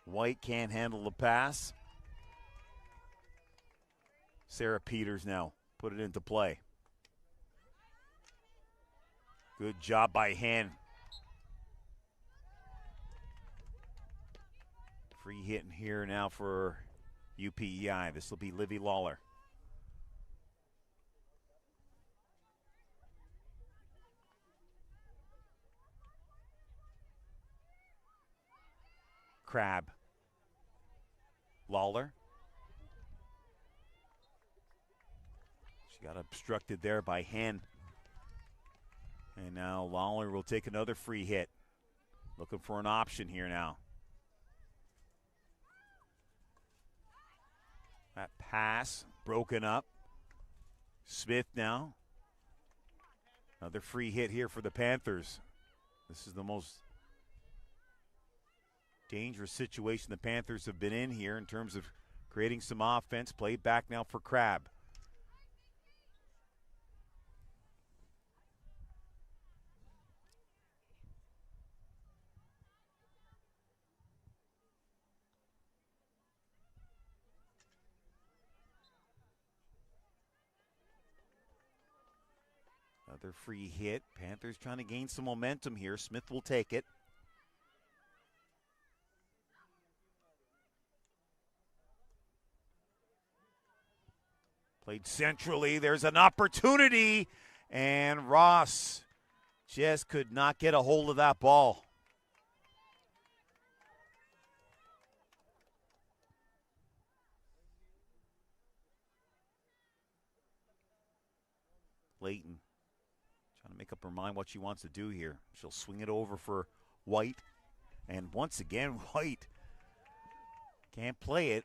White can't handle the pass. Sarah Peters now put it into play. Good job by Hen. Free hit in here now for UPEI. This will be Livy Lawler. Crab. Lawler. She got obstructed there by Hen. And now Lawler will take another free hit. Looking for an option here now. That pass broken up. Smith now. Another free hit here for the Panthers. This is the most dangerous situation the Panthers have been in here in terms of creating some offense. Played back now for Crab. Another free hit. Panthers trying to gain some momentum here. Smith will take it. Played centrally. There's an opportunity. And Ross just could not get a hold of that ball. Layton trying to make up her mind what she wants to do here. She'll swing it over for White. And once again, White can't play it.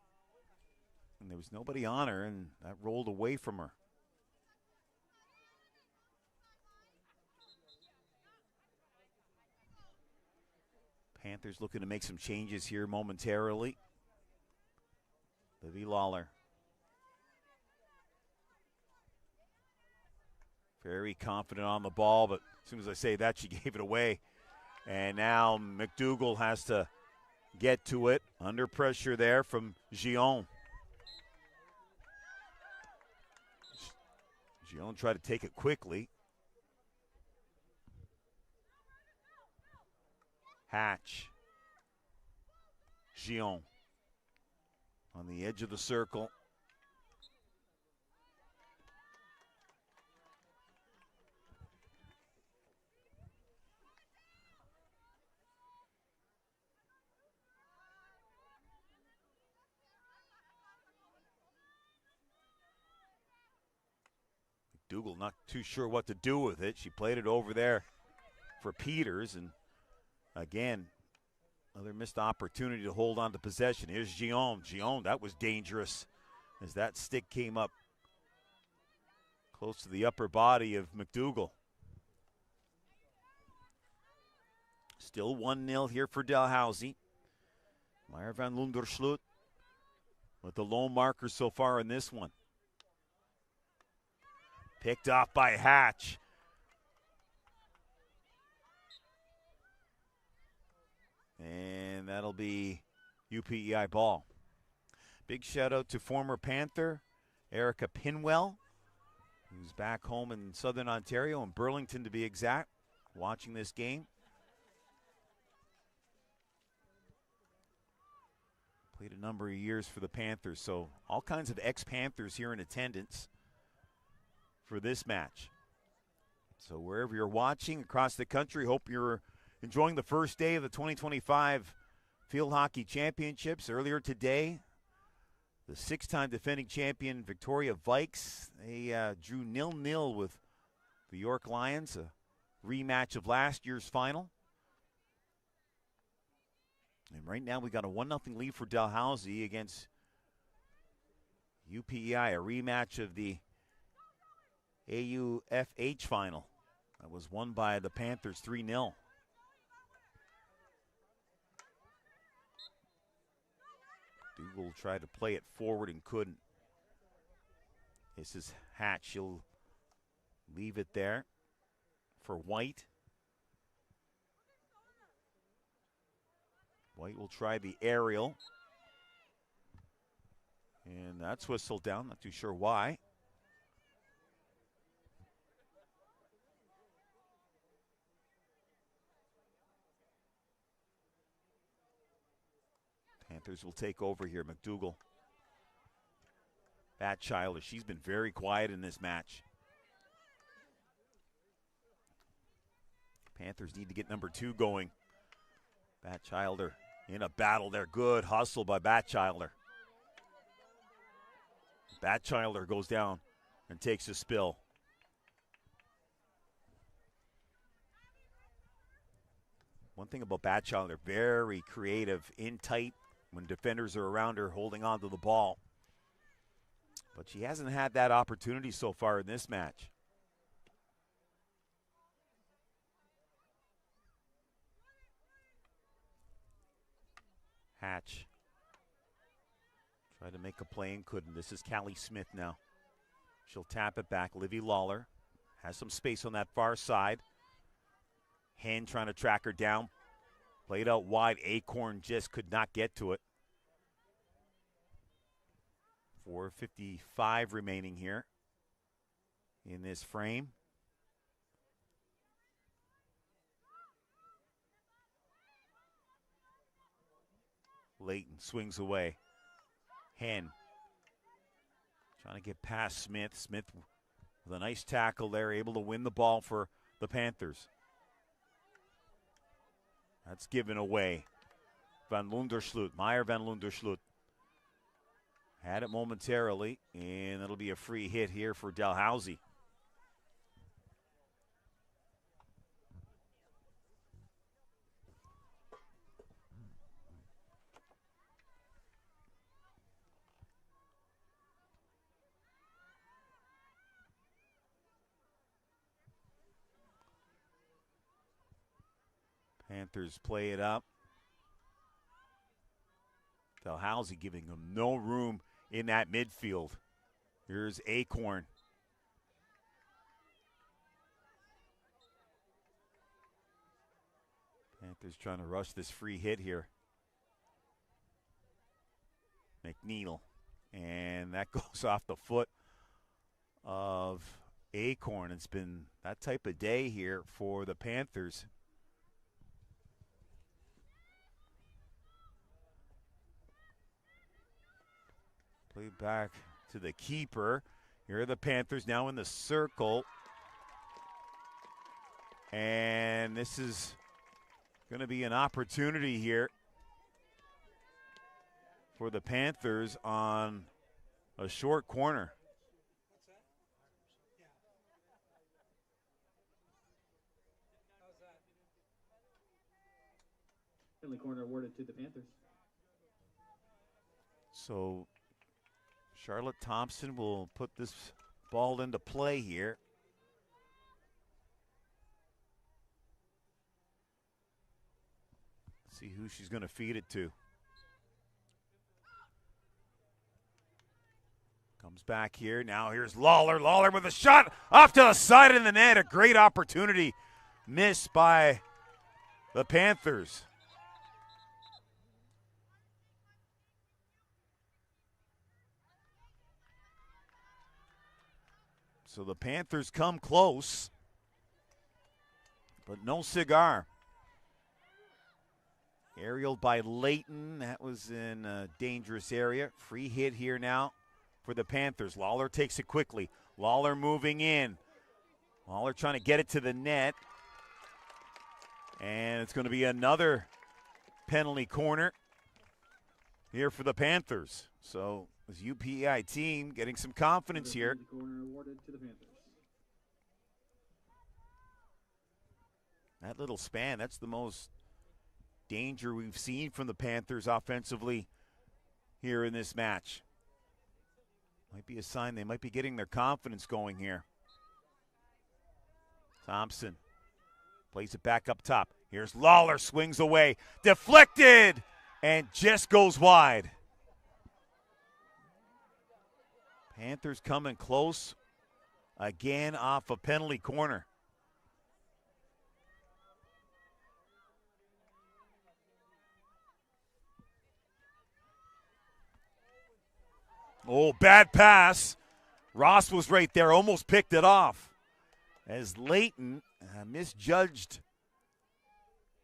And there was nobody on her, and that rolled away from her. Panthers looking to make some changes here momentarily. Livy Lawler. Very confident on the ball, but as soon as I say that, she gave it away. And now McDougall has to get to it. Under pressure there from Gion. Gion tried to take it quickly. Hatch. Gion on the edge of the circle. McDougall not too sure what to do with it. She played it over there for Peters, and again, another missed opportunity to hold on to possession. Here's Gion. Gion, that was dangerous as that stick came up close to the upper body of McDougall. Still 1-0 here for Dalhousie. Meyer van Lundersloot with the lone marker so far in this one. Picked off by Hatch. And that'll be UPEI ball. Big shout out to former Panther Erica Pinwell, who's back home in Southern Ontario, in Burlington to be exact, watching this game. Played a number of years for the Panthers, so all kinds of ex-Panthers here in attendance for this match. So wherever you're watching across the country, hope you're enjoying the first day of the 2025 Field Hockey Championships. Earlier today, the six-time defending champion Victoria Vikes, they drew 0-0 with the York Lions, a rematch of last year's final. And right now we got a 1-0 lead for Dalhousie against UPEI, a rematch of the AUFH final. That was won by the Panthers 3-0. Dougal tried to play it forward and couldn't. This is Hatch. She'll leave it there for White. White will try the aerial. And that's whistled down. Not too sure why. Panthers will take over here. McDougall. Batchilder, she's been very quiet in this match. Panthers need to get number 2 going. Batchilder in a battle there. Good hustle by Batchelder. Batchelder goes down and takes a spill. One thing about Batchelder, very creative, in tight when defenders are around her holding on to the ball. But she hasn't had that opportunity so far in this match. Hatch tried to make a play and couldn't. This is Callie Smith now. She'll tap it back. Livy Lawler has some space on that far side. Hen trying to track her down. Played out wide. Acorn just could not get to it. 4:55 remaining here in this frame. Layton swings away. Hen trying to get past Smith. Smith with a nice tackle there, able to win the ball for the Panthers. That's given away. Van Lundersloot, Meyer Van Lundersloot. Had it momentarily, and it'll be a free hit here for Dalhousie. Panthers play it up. Dalhousie giving them no room in that midfield. Here's Acorn. Panthers trying to rush this free hit here. McNeil. And that goes off the foot of Acorn. It's been that type of day here for the Panthers. Play back to the keeper. Here are the Panthers now in the circle. And this is going to be an opportunity here for the Panthers on a short corner. Friendly corner awarded to the Panthers. So Charlotte Thompson will put this ball into play here. Let's see who she's going to feed it to. Comes back here. Now here's Lawler. Lawler with a shot off to the side of the net. A great opportunity missed by the Panthers. So the Panthers come close, but no cigar. Aerial by Layton. That was in a dangerous area. Free hit here now for the Panthers. Lawler takes it quickly. Lawler moving in. Lawler trying to get it to the net. And it's going to be another penalty corner here for the Panthers. So this UPEI team getting some confidence here. Corner awarded to the Panthers. That little span, that's the most danger we've seen from the Panthers offensively here in this match. Might be a sign they might be getting their confidence going here. Thompson plays it back up top. Here's Lawler, swings away. Deflected, and just goes wide. Panthers coming close again off a penalty corner. Oh, bad pass. Ross was right there, almost picked it off. As Layton misjudged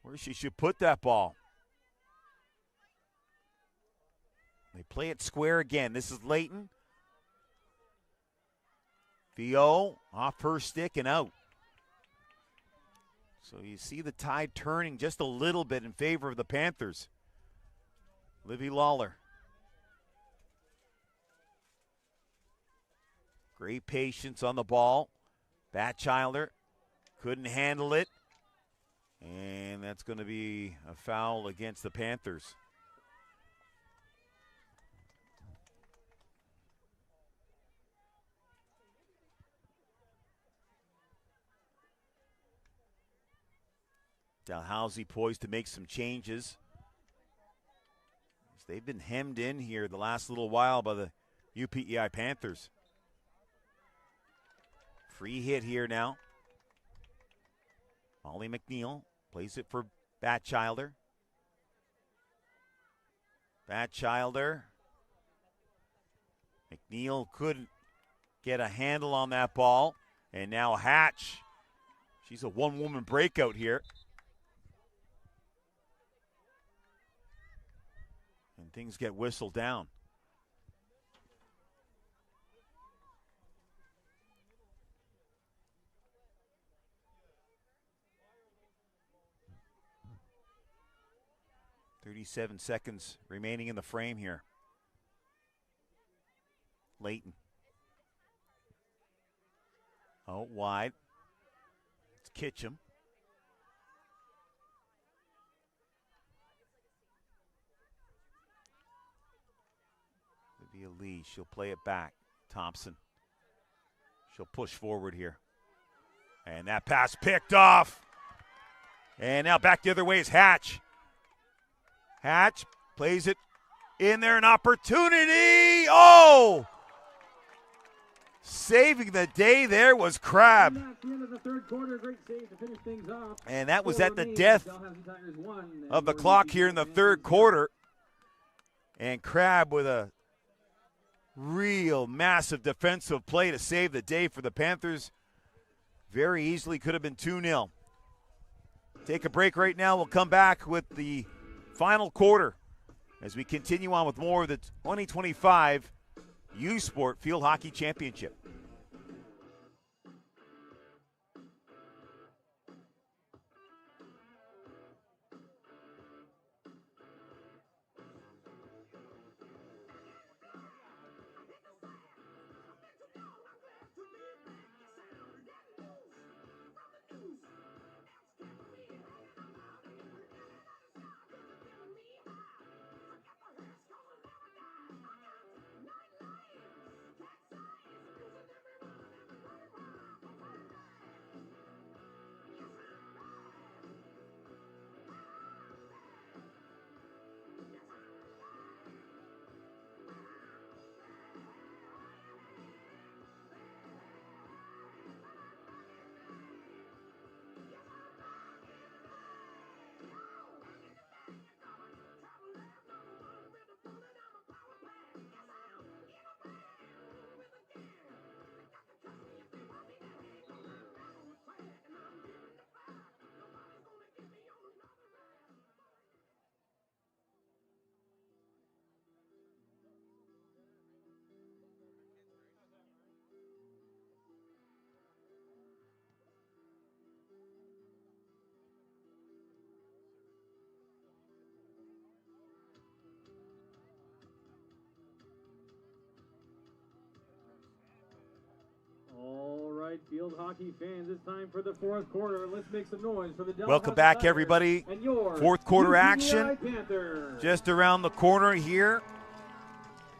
where she should put that ball. They play it square again. This is Layton. Theo off her stick and out. So you see the tide turning just a little bit in favor of the Panthers. Livy Lawler. Great patience on the ball. Batchelder couldn't handle it. And that's going to be a foul against the Panthers. Dalhousie poised to make some changes. They've been hemmed in here the last little while by the UPEI Panthers. Free hit here now. Molly McNeil plays it for Batchelder. Batchelder. McNeil couldn't get a handle on that ball. And now Hatch. She's a one-woman breakout here. And things get whistled down. "37 seconds remaining in the frame here. Layton. Oh, wide. It's Kitchum. Olivia Lee, she'll play it back. Thompson. She'll push forward here. And that pass picked off. And now back the other way is Hatch. Hatch plays it in there, an opportunity. Oh! Saving the day there was Crab. And that was at the death of the clock here in the third quarter. And Crab with a real massive defensive play to save the day for the Panthers. Very easily could have been 2-0. Take a break right now. We'll come back with the final quarter as we continue on with more of the 2025 U Sport Field Hockey Championship. Field hockey fans, it's time for the fourth quarter. Let's make some noise for the Dalhousie. Welcome back, everybody. Fourth quarter action just around the corner here.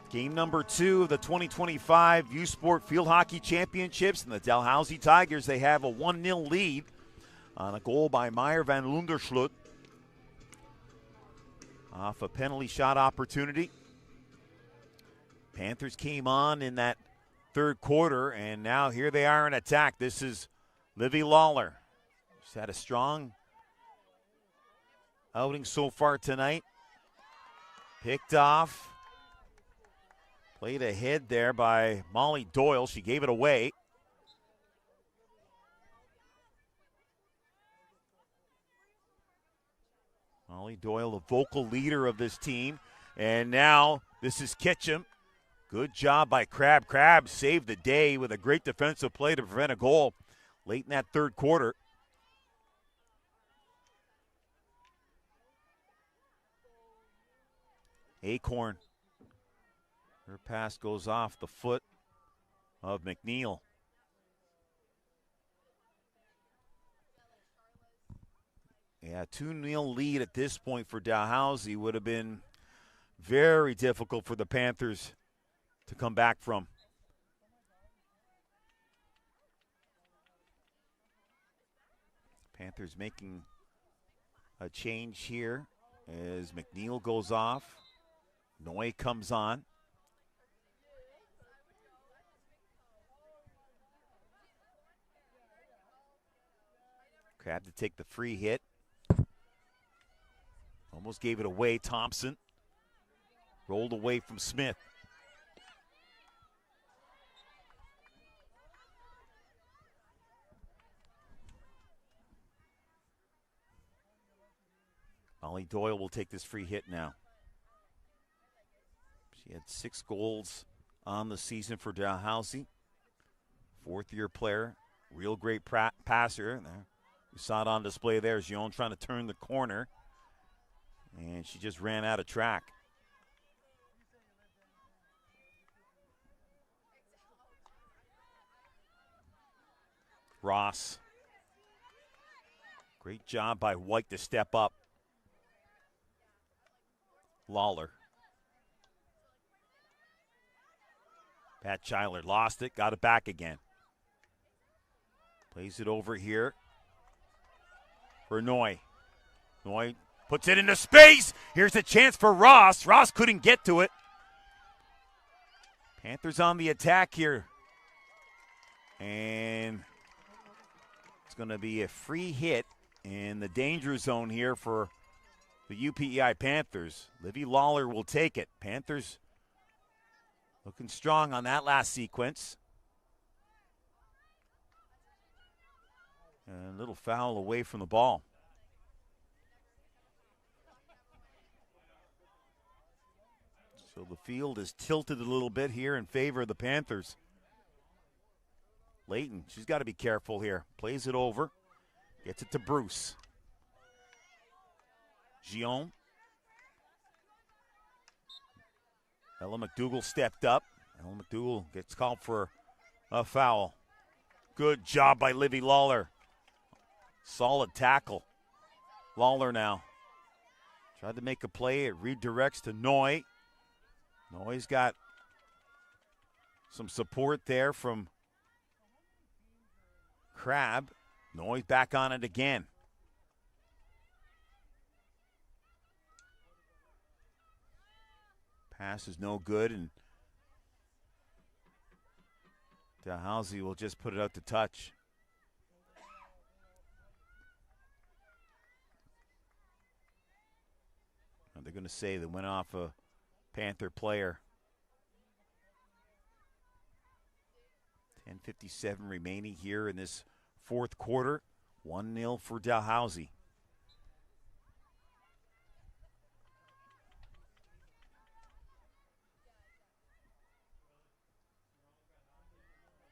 Game number 2 of the 2025 U Sport Field Hockey Championships. And the Dalhousie Tigers, they have a 1-0 lead on a goal by Meyer van Lunderschlut off a penalty shot opportunity. Panthers came on in that third quarter, and now here they are in attack. This is Livy Lawler. She's had a strong outing so far tonight. Picked off. Played ahead there by Molly Doyle. She gave it away. Molly Doyle, the vocal leader of this team. And now this is Kitchum. Good job by Crab. Crab saved the day with a great defensive play to prevent a goal late in that third quarter. Acorn. Her pass goes off the foot of McNeil. Yeah, 2-0 lead at this point for Dalhousie would have been very difficult for the Panthers to come back from. Panthers making a change here as McNeil goes off. Noy comes on. Crab to take the free hit. Almost gave it away. Thompson rolled away from Smith. Molly Doyle will take this free hit now. She had 6 goals on the season for Dalhousie. 4th-year player, real great passer. We saw it on display there. Gion trying to turn the corner, and she just ran out of track. Ross. Great job by White to step up. Lawler. Pat Schuyler lost it, got it back again. Plays it over here for Noy. Noy puts it into space. Here's a chance for Ross. Ross couldn't get to it. Panthers on the attack here. And it's going to be a free hit in the danger zone here for the UPEI Panthers. Livy Lawler will take it. Panthers looking strong on that last sequence. And a little foul away from the ball. So the field is tilted a little bit here in favor of the Panthers. Layton, she's got to be careful here. Plays it over. Gets it to Bruce. Gion. Ella McDougall stepped up. Ella McDougall gets called for a foul. Good job by Livy Lawler. Solid tackle. Lawler now. Tried to make a play. It redirects to Noy. Noy's got some support there from Crab. Noy's back on it again. Pass is no good, and Dalhousie will just put it out to touch. And they're going to say they went off a Panther player. 10:57 remaining here in this 4th quarter. 1-0 for Dalhousie.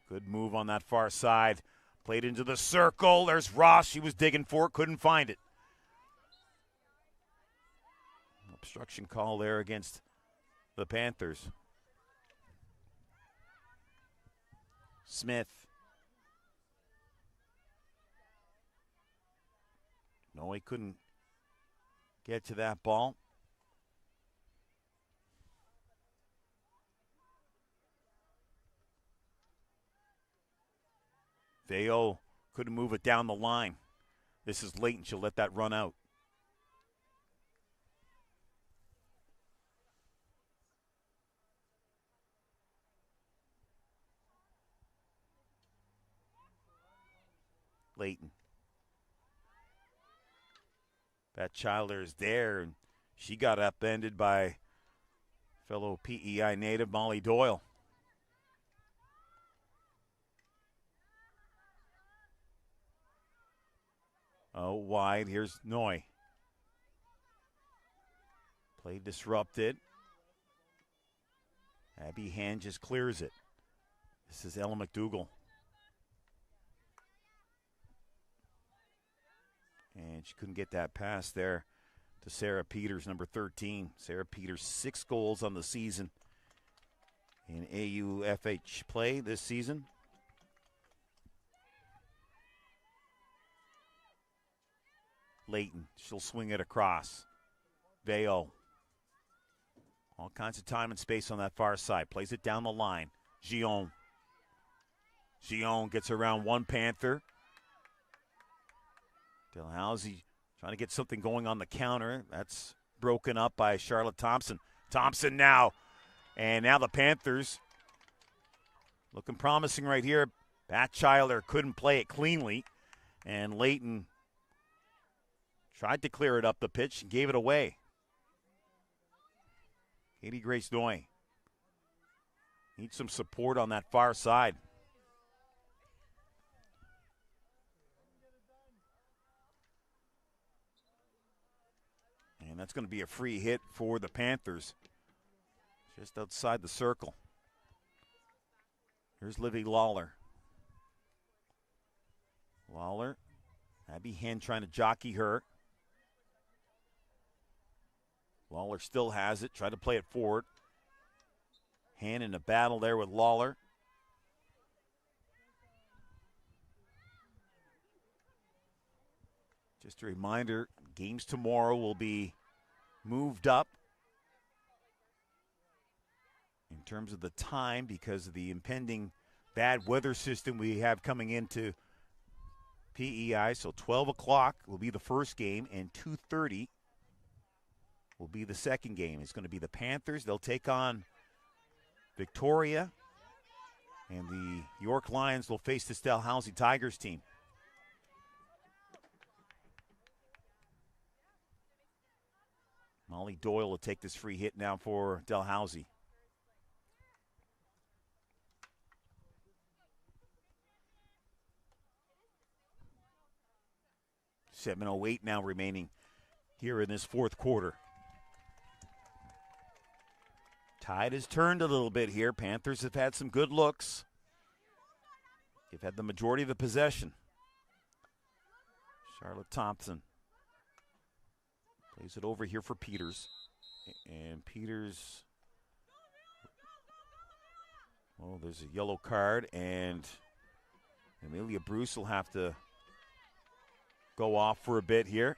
Good move on that far side. Played into the circle. There's Ross. She was digging for it. Couldn't find it. Obstruction call there against the Panthers. Smith. No, he couldn't get to that ball. Veo couldn't move it down the line. This is Layton. She'll let that run out. Layton. That Childer is there, and she got upended by fellow PEI native Molly Doyle. Oh, wide. Here's Noy. Play disrupted. Abby Hand just clears it. This is Ella McDougall. And she couldn't get that pass there to to Sarah Peters, number 13. Sarah Peters, 6 goals on the season in AUFH play this season. Layton, she'll swing it across. Veo. All kinds of time and space on that far side. Plays it down the line. Gion. Gion gets around one Panther. Dalhousie trying to get something going on the counter. That's broken up by Charlotte Thompson. Thompson now. And now the Panthers looking promising right here. Batchilder couldn't play it cleanly. And Layton tried to clear it up the pitch and gave it away. Katie Grace Noy needs some support on that far side. And that's going to be a free hit for the Panthers. Just outside the circle. Here's Livy Lawler. Lawler. Abby Hen trying to jockey her. Lawler still has it. Try to play it forward. Hen in a battle there with Lawler. Just a reminder, games tomorrow will be moved up in terms of the time because of the impending bad weather system we have coming into PEI. So 12 o'clock will be the first game and 2:30 will be the second game. It's going to be the Panthers. They'll take on Victoria, and the York Lions will face the Dalhousie Tigers team. Molly Doyle will take this free hit now for Dalhousie. .708 now remaining here in this fourth quarter. Tide has turned a little bit here. Panthers have had some good looks. They've had the majority of the possession. Charlotte Thompson plays it over here for Peters. And Peters, well, there's a yellow card, and Amelia Bruce will have to go off for a bit here.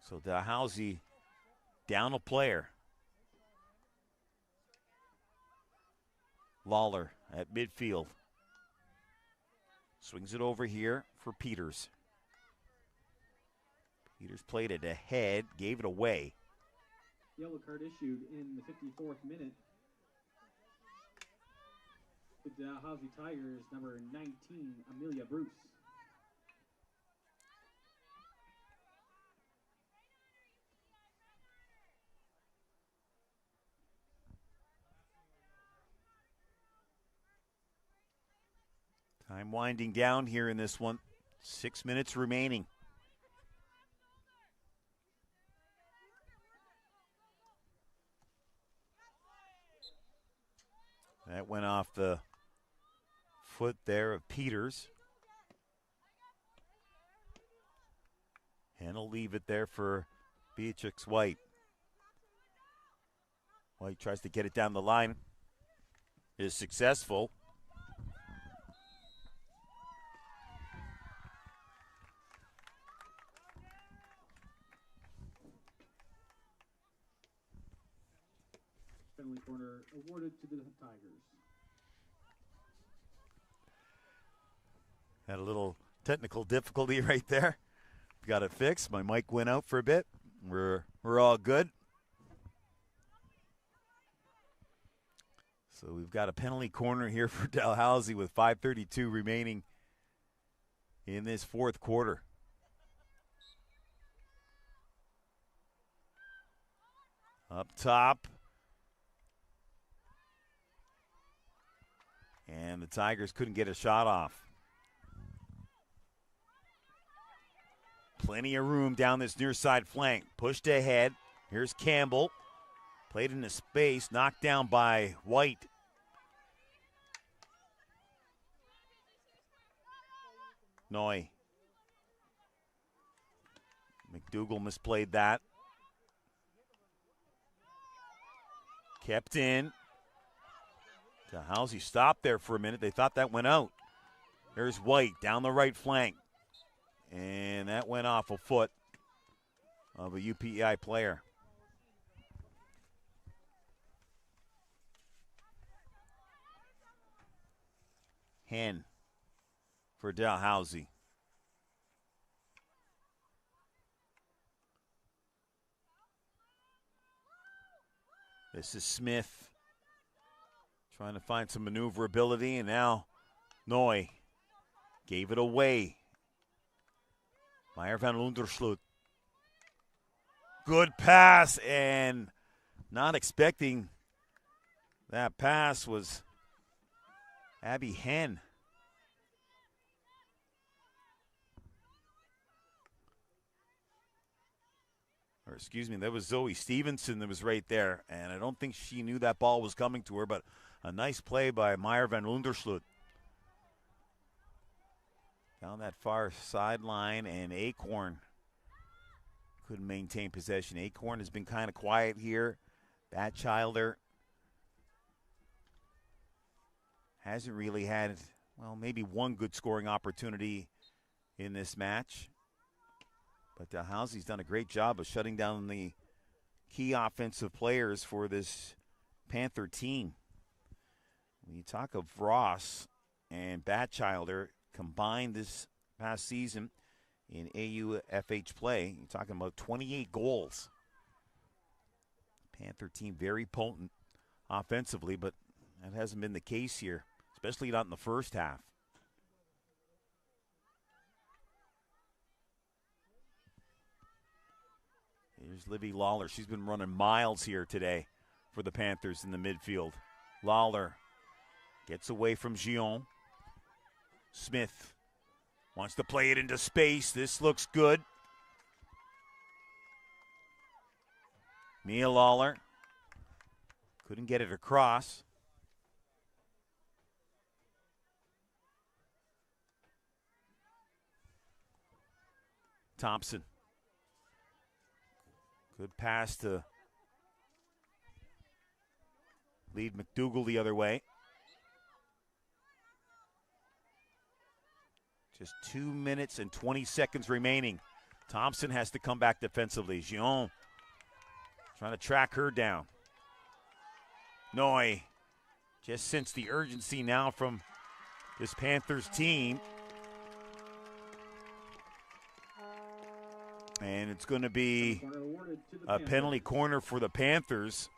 So Dalhousie down a player. Lawler at midfield. Swings it over here for Peters. Peters played it ahead, gave it away. Yellow card issued in the 54th minute. With the Dalhousie Tigers, number 19, Amelia Bruce. Time winding down here in this one. 6 minutes remaining. That went off the foot there of Peters. And he'll leave it there for Beatrix White. White tries to get it down the line. Is successful. Penalty corner awarded to the Tigers. Had a little technical difficulty right there. Got it fixed. My mic went out for a bit. We're all good. So we've got a penalty corner here for Dalhousie with 5:32 remaining in this fourth quarter. Up top. And the Tigers couldn't get a shot off. Plenty of room down this near side flank. Pushed ahead. Here's Campbell. Played into space. Knocked down by White. Noy. McDougall misplayed that. Kept in. Dalhousie stopped there for a minute. They thought that went out. There's White down the right flank. And that went off a foot of a UPEI player. Hen for Dalhousie. This is Smith trying to find some maneuverability, and now Noy gave it away. Meyer van Lundersloot. Good pass, and not expecting that pass was Abby Hen. Or excuse me, that was Zoe Stevenson that was right there. And I don't think she knew that ball was coming to her, but a nice play by Meyer van Lundersloot. Down that far sideline, and Acorn couldn't maintain possession. Acorn has been kind of quiet here. Batchilder hasn't really had, well, maybe one good scoring opportunity in this match. But Dalhousie's done a great job of shutting down the key offensive players for this Panther team. When you talk of Ross and Batchilder combined this past season in AUFH play, you're talking about 28 goals. Panther team very potent offensively, but that hasn't been the case here, especially not in the first half. Here's Livy Lawler. She's been running miles here today for the Panthers in the midfield. Lawler gets away from Gion. Smith wants to play it into space. This looks good. Mia Lawler couldn't get it across. Thompson. Good pass to lead McDougall the other way. Just 2 minutes and 20 seconds remaining. Thompson has to come back defensively. Gion trying to track her down. Noy just sense the urgency now from this Panthers team. And it's going to be a penalty corner for the Panthers.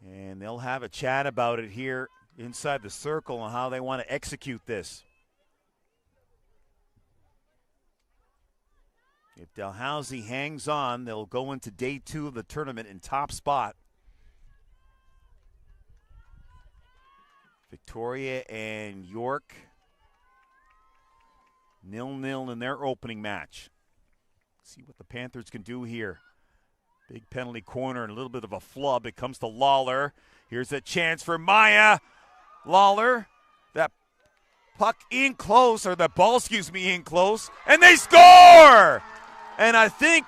And they'll have a chat about it here inside the circle on how they want to execute this. If Dalhousie hangs on, they'll go into day 2 of the tournament in top spot. Victoria and York 0-0 in their opening match. See what the Panthers can do here. Big penalty corner and a little bit of a flub. It comes to Lawler. Here's a chance for Maya Lawler. That puck in close, or the ball, in close. And they score! And I think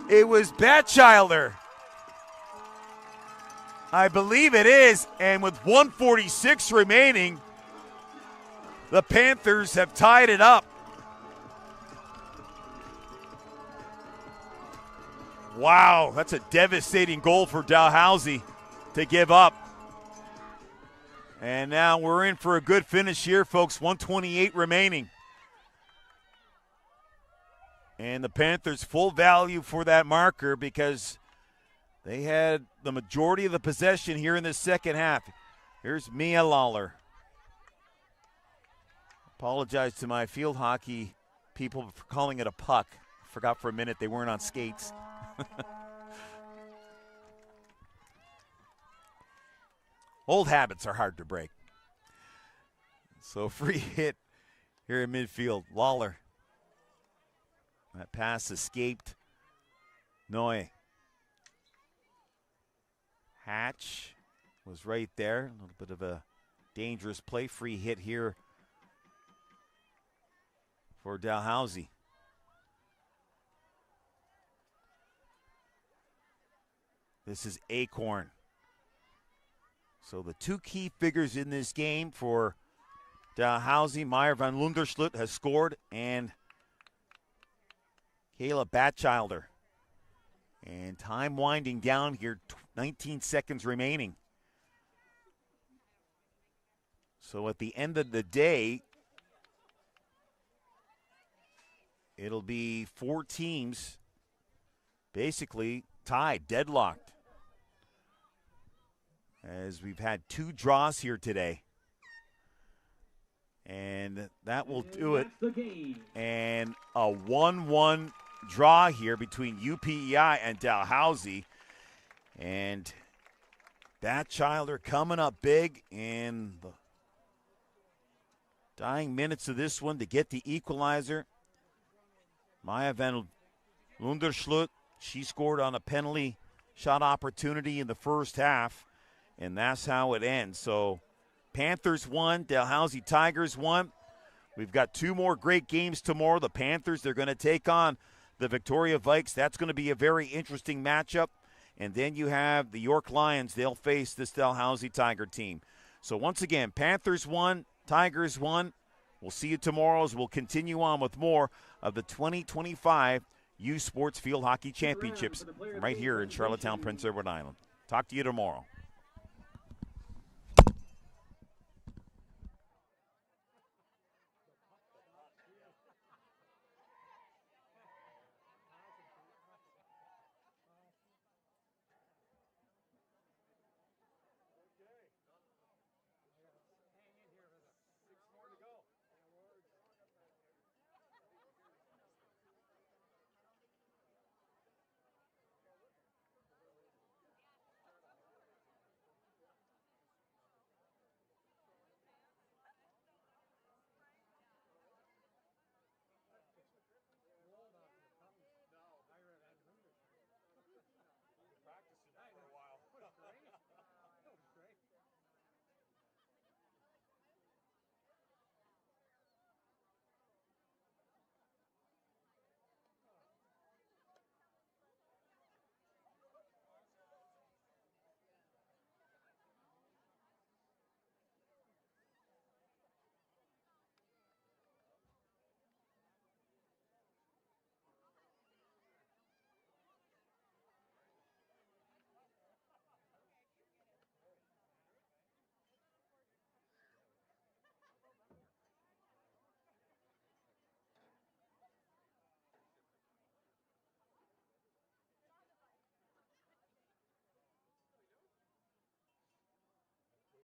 it was Batchilder. I believe it is. And with 1:46 remaining, the Panthers have tied it up. Wow, that's a devastating goal for Dalhousie to give up. And now we're in for a good finish here, folks. 1:28 remaining. And the Panthers full value for that marker because they had the majority of the possession here in the second half. Here's Mia Lawler. Apologize to my field hockey people for calling it a puck. Forgot for a minute they weren't on skates. Old habits are hard to break. So free hit here in midfield. Lawler. That pass escaped. Noy. Hatch was right there. A little bit of a dangerous play. Free hit here for Dalhousie. This is Acorn. So the two key figures in this game for Dalhousie, Meyer van Lunderschlut has scored, and Kayla Batchelder. And time winding down here, 19 seconds remaining. So at the end of the day, it'll be 4 teams basically tied, deadlocked, as we've had 2 draws here today. And that will do it. And a 1-1 draw here between UPEI and Dalhousie. And Batchelder coming up big in the dying minutes of this one to get the equalizer. Maya van Lunderschlut, she scored on a penalty shot opportunity in the first half, and that's how it ends. So Panthers won, Dalhousie Tigers won. We've got 2 more great games tomorrow. The Panthers, they're going to take on the Victoria Vikes. That's going to be a very interesting matchup. And then you have the York Lions. They'll face this Dalhousie Tiger team. So once again, Panthers won, Tigers won. We'll see you tomorrow as we'll continue on with more of the 2025 U Sports Field Hockey Championships right here in Charlottetown, Prince Edward Island. Talk to you tomorrow.